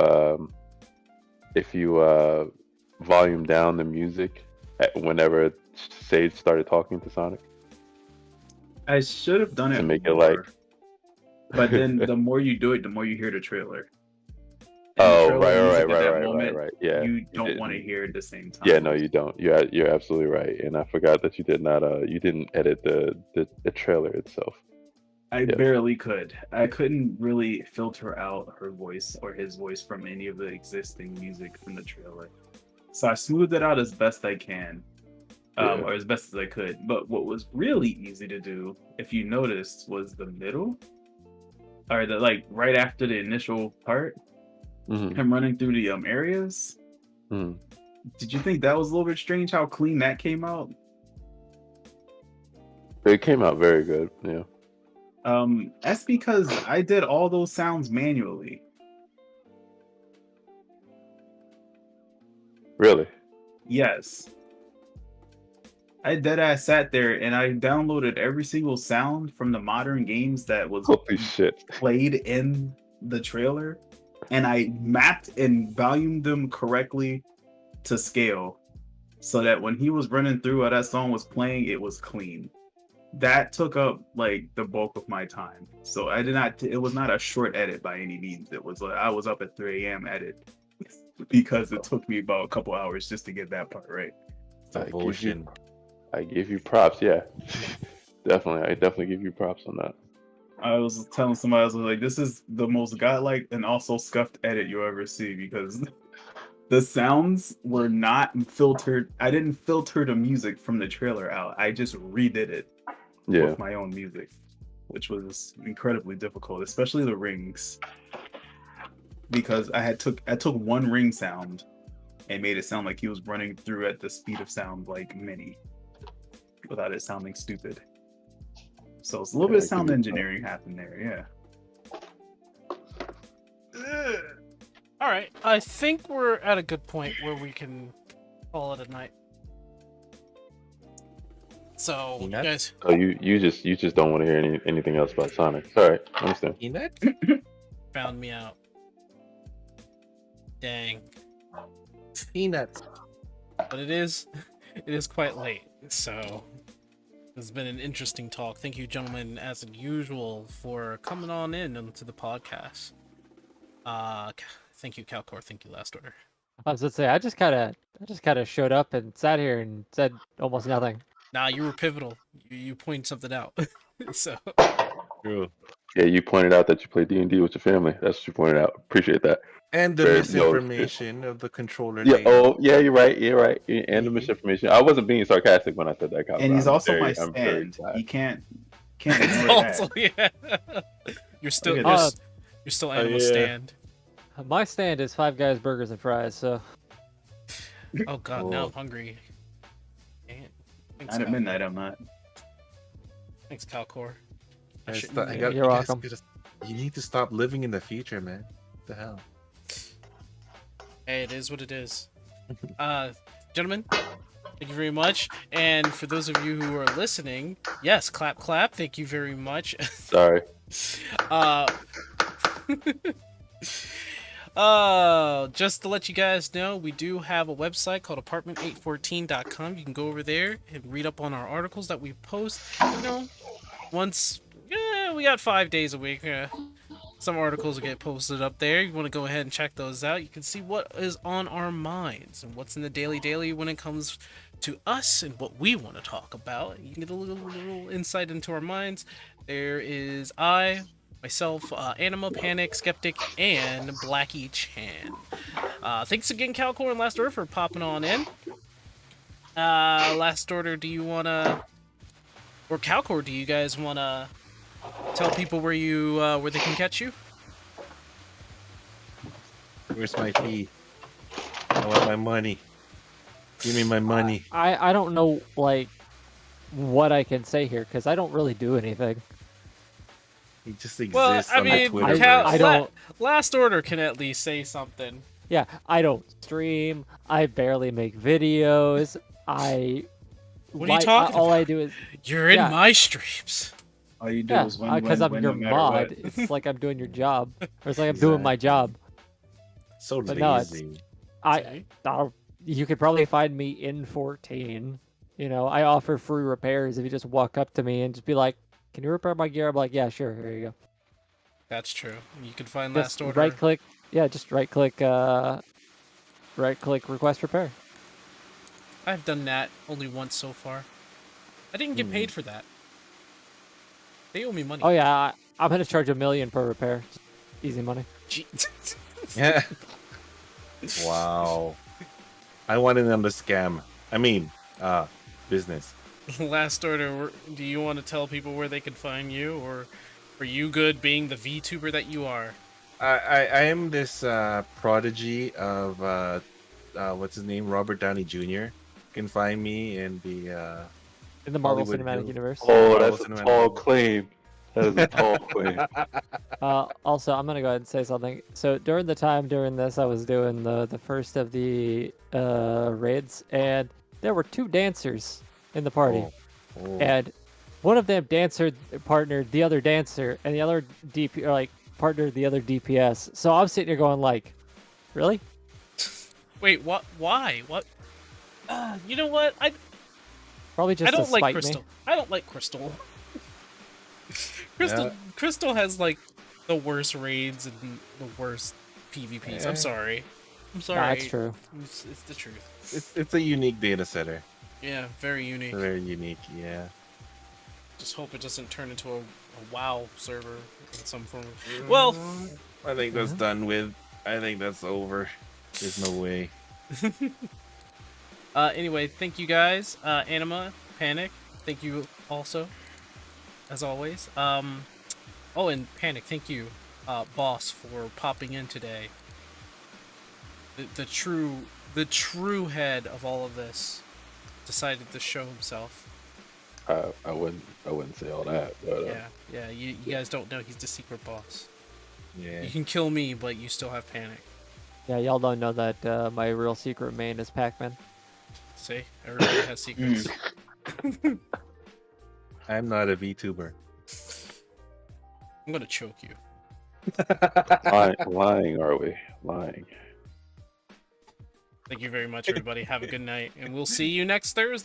volume down the music whenever Sage started talking to Sonic. I should have done it to make more, it like. But then the more you do it, the more you hear the trailer. Oh, right. Yeah, you don't want to hear it at the same time. Yeah, no, you don't. You're absolutely right. And I forgot that you didn't edit the trailer itself. I barely could. I couldn't really filter out her voice or his voice from any of the existing music from the trailer. So I smoothed it out as best I can. Yeah. or as best as I could. But what was really easy to do, if you noticed, was the middle, or the like right after the initial part, Hmm. him running through the areas. Hmm. Did you think that was a little bit strange how clean that came out? It came out very good. Yeah. That's because I did all those sounds manually. Really. Yes. I sat there and I downloaded every single sound from the modern games that was Holy shit. played in the trailer, and I mapped and volumed them correctly to scale so that when he was running through or that song was playing, it was clean. That took up like the bulk of my time. So I did not, it was not a short edit by any means. It was I was up at 3 a.m. edit because it took me about a couple hours just to get that part right. Devotion. I give you props. Yeah. Definitely. I definitely give you props on that. I was telling somebody, I was like, this is the most godlike and also scuffed edit you'll ever see because the sounds were not filtered. I didn't filter the music from the trailer out. I just redid it Yeah. with my own music, which was incredibly difficult, especially the rings. Because I took one ring sound and made it sound like he was running through at the speed of sound like mini without it sounding stupid. So it's a little bit of sound engineering happened there, yeah. All right, I think we're at a good point where we can call it a night. So, you Peanut? guys, Oh, you just don't want to hear anything else about Sonic. It's all right. I understand. Peanut? found me out. Dang. Peanuts. But it is quite late, so it's been an interesting talk. Thank you, gentlemen, as usual, for coming on in onto the podcast. Thank you, Calcor. Thank you, Last Order. I was gonna say I just kind of showed up and sat here and said almost nothing. Nah, you were pivotal. You pointed something out. So True. Yeah, you pointed out that you play D&D with your family. That's what you pointed out. Appreciate that. And the Very- misinformation of the controller. Yeah. data. Oh, yeah. You're right. You're right. And the Mhm. misinformation. I wasn't being sarcastic when I said that. Kyle, And but he's I'm also very- my I'm very stand. glad. He can't ignore that. also, yeah, you're still Look at you're still Animal yeah. Stand. My stand is Five Guys Burgers and Fries. So Oh God, now I'm hungry. Damn. Thanks, Not at Calcor. midnight, I'm not. Thanks, Calcor. I I should- st- I yeah. got- You're you guys welcome. gotta- You need to stop living in the future, man. What the hell? Hey, it is what it is. Gentlemen, thank you very much. And for those of you who are listening, yes, clap, clap. Thank you very much. Sorry. Just to let you guys know, we do have a website called apartment814.com. You can go over there and read up on our articles that we post. You know, we got 5 days a week. Some articles will get posted up there. You want to go ahead and check those out. You can see what is on our minds and what's in the daily when it comes to us and what we want to talk about. You can get a little insight into our minds. There is myself, Anima, Panic, Skeptic, and Blackie Chan. Thanks again, Calcor and Last Order, for popping on in. Last Order, do you want to... Or Calcor, do you guys want to tell people where they can catch you? Where's my fee? I want my money. Give me my money. I don't know like what I can say here because I don't really do anything. He just exists Well, I on mean, the Twitter. I don't- Last Order can at least say something. Yeah, I don't stream. I barely make videos. What are you talking All I about? do is You're in Yeah. my streams. All you do yeah, is win, because win, I'm win, your no matter mod. what. It's like I'm doing your job, or it's like I'm doing my job. So But no, lazy. You could probably find me in 14. You know, I offer free repairs if you just walk up to me and just be like, "Can you repair my gear?" I'm like, "Yeah, sure. Here you go." That's true. You can find Just Last Order. right click. Yeah, just right click. Right click request repair. I've done that only once so far. I didn't get paid for that. They owe me money. Oh yeah, I'm gonna charge $1 million per repair. Just easy money. Gee. Yeah. Wow. I want in on the scam. I mean, business. Last order. Do you want to tell people where they can find you, or are you good being the VTuber that you are? I am this prodigy of what's his name, Robert Downey Jr. You can find me in the In the Marvel Hollywood Cinematic Hills. Universe. Oh, Marvel that's a Cinematic tall Universe. claim. That is a tall claim. Also, I'm gonna go ahead and say something. So during this, I was doing the first of the raids, and there were 2 dancers in the party, Oh. and one of them dancer partnered the other dancer, and the other partnered the other DPS. So I'm sitting here going like, really? Wait, what? Why? What? You know what? Probably just I to don't like spite Crystal. me. I don't like Crystal. Crystal Yeah. Crystal has like the worst raids and the worst PvPs. Yeah. I'm sorry. I'm sorry. Nah, that's true. It's the truth. It's a unique data center. Yeah, very unique. Very unique, yeah. Just hope it doesn't turn into a WoW server in some form. Well, I think that's done with. I think that's over. There's no way. anyway, thank you guys. Anima, Panic, thank you also, as always. Oh, and Panic, thank you, boss, for popping in today. The true head of all of this decided to show himself. I wouldn't say all that, but Yeah. You guys don't know he's the secret boss. Yeah. You can kill me, but you still have Panic. Yeah, y'all don't know that my real secret main is Pac-Man. See, everybody has secrets. I'm not a VTuber. I'm gonna choke you. lying, are we? Lying. Thank you very much, everybody. Have a good night, and we'll see you next Thursday.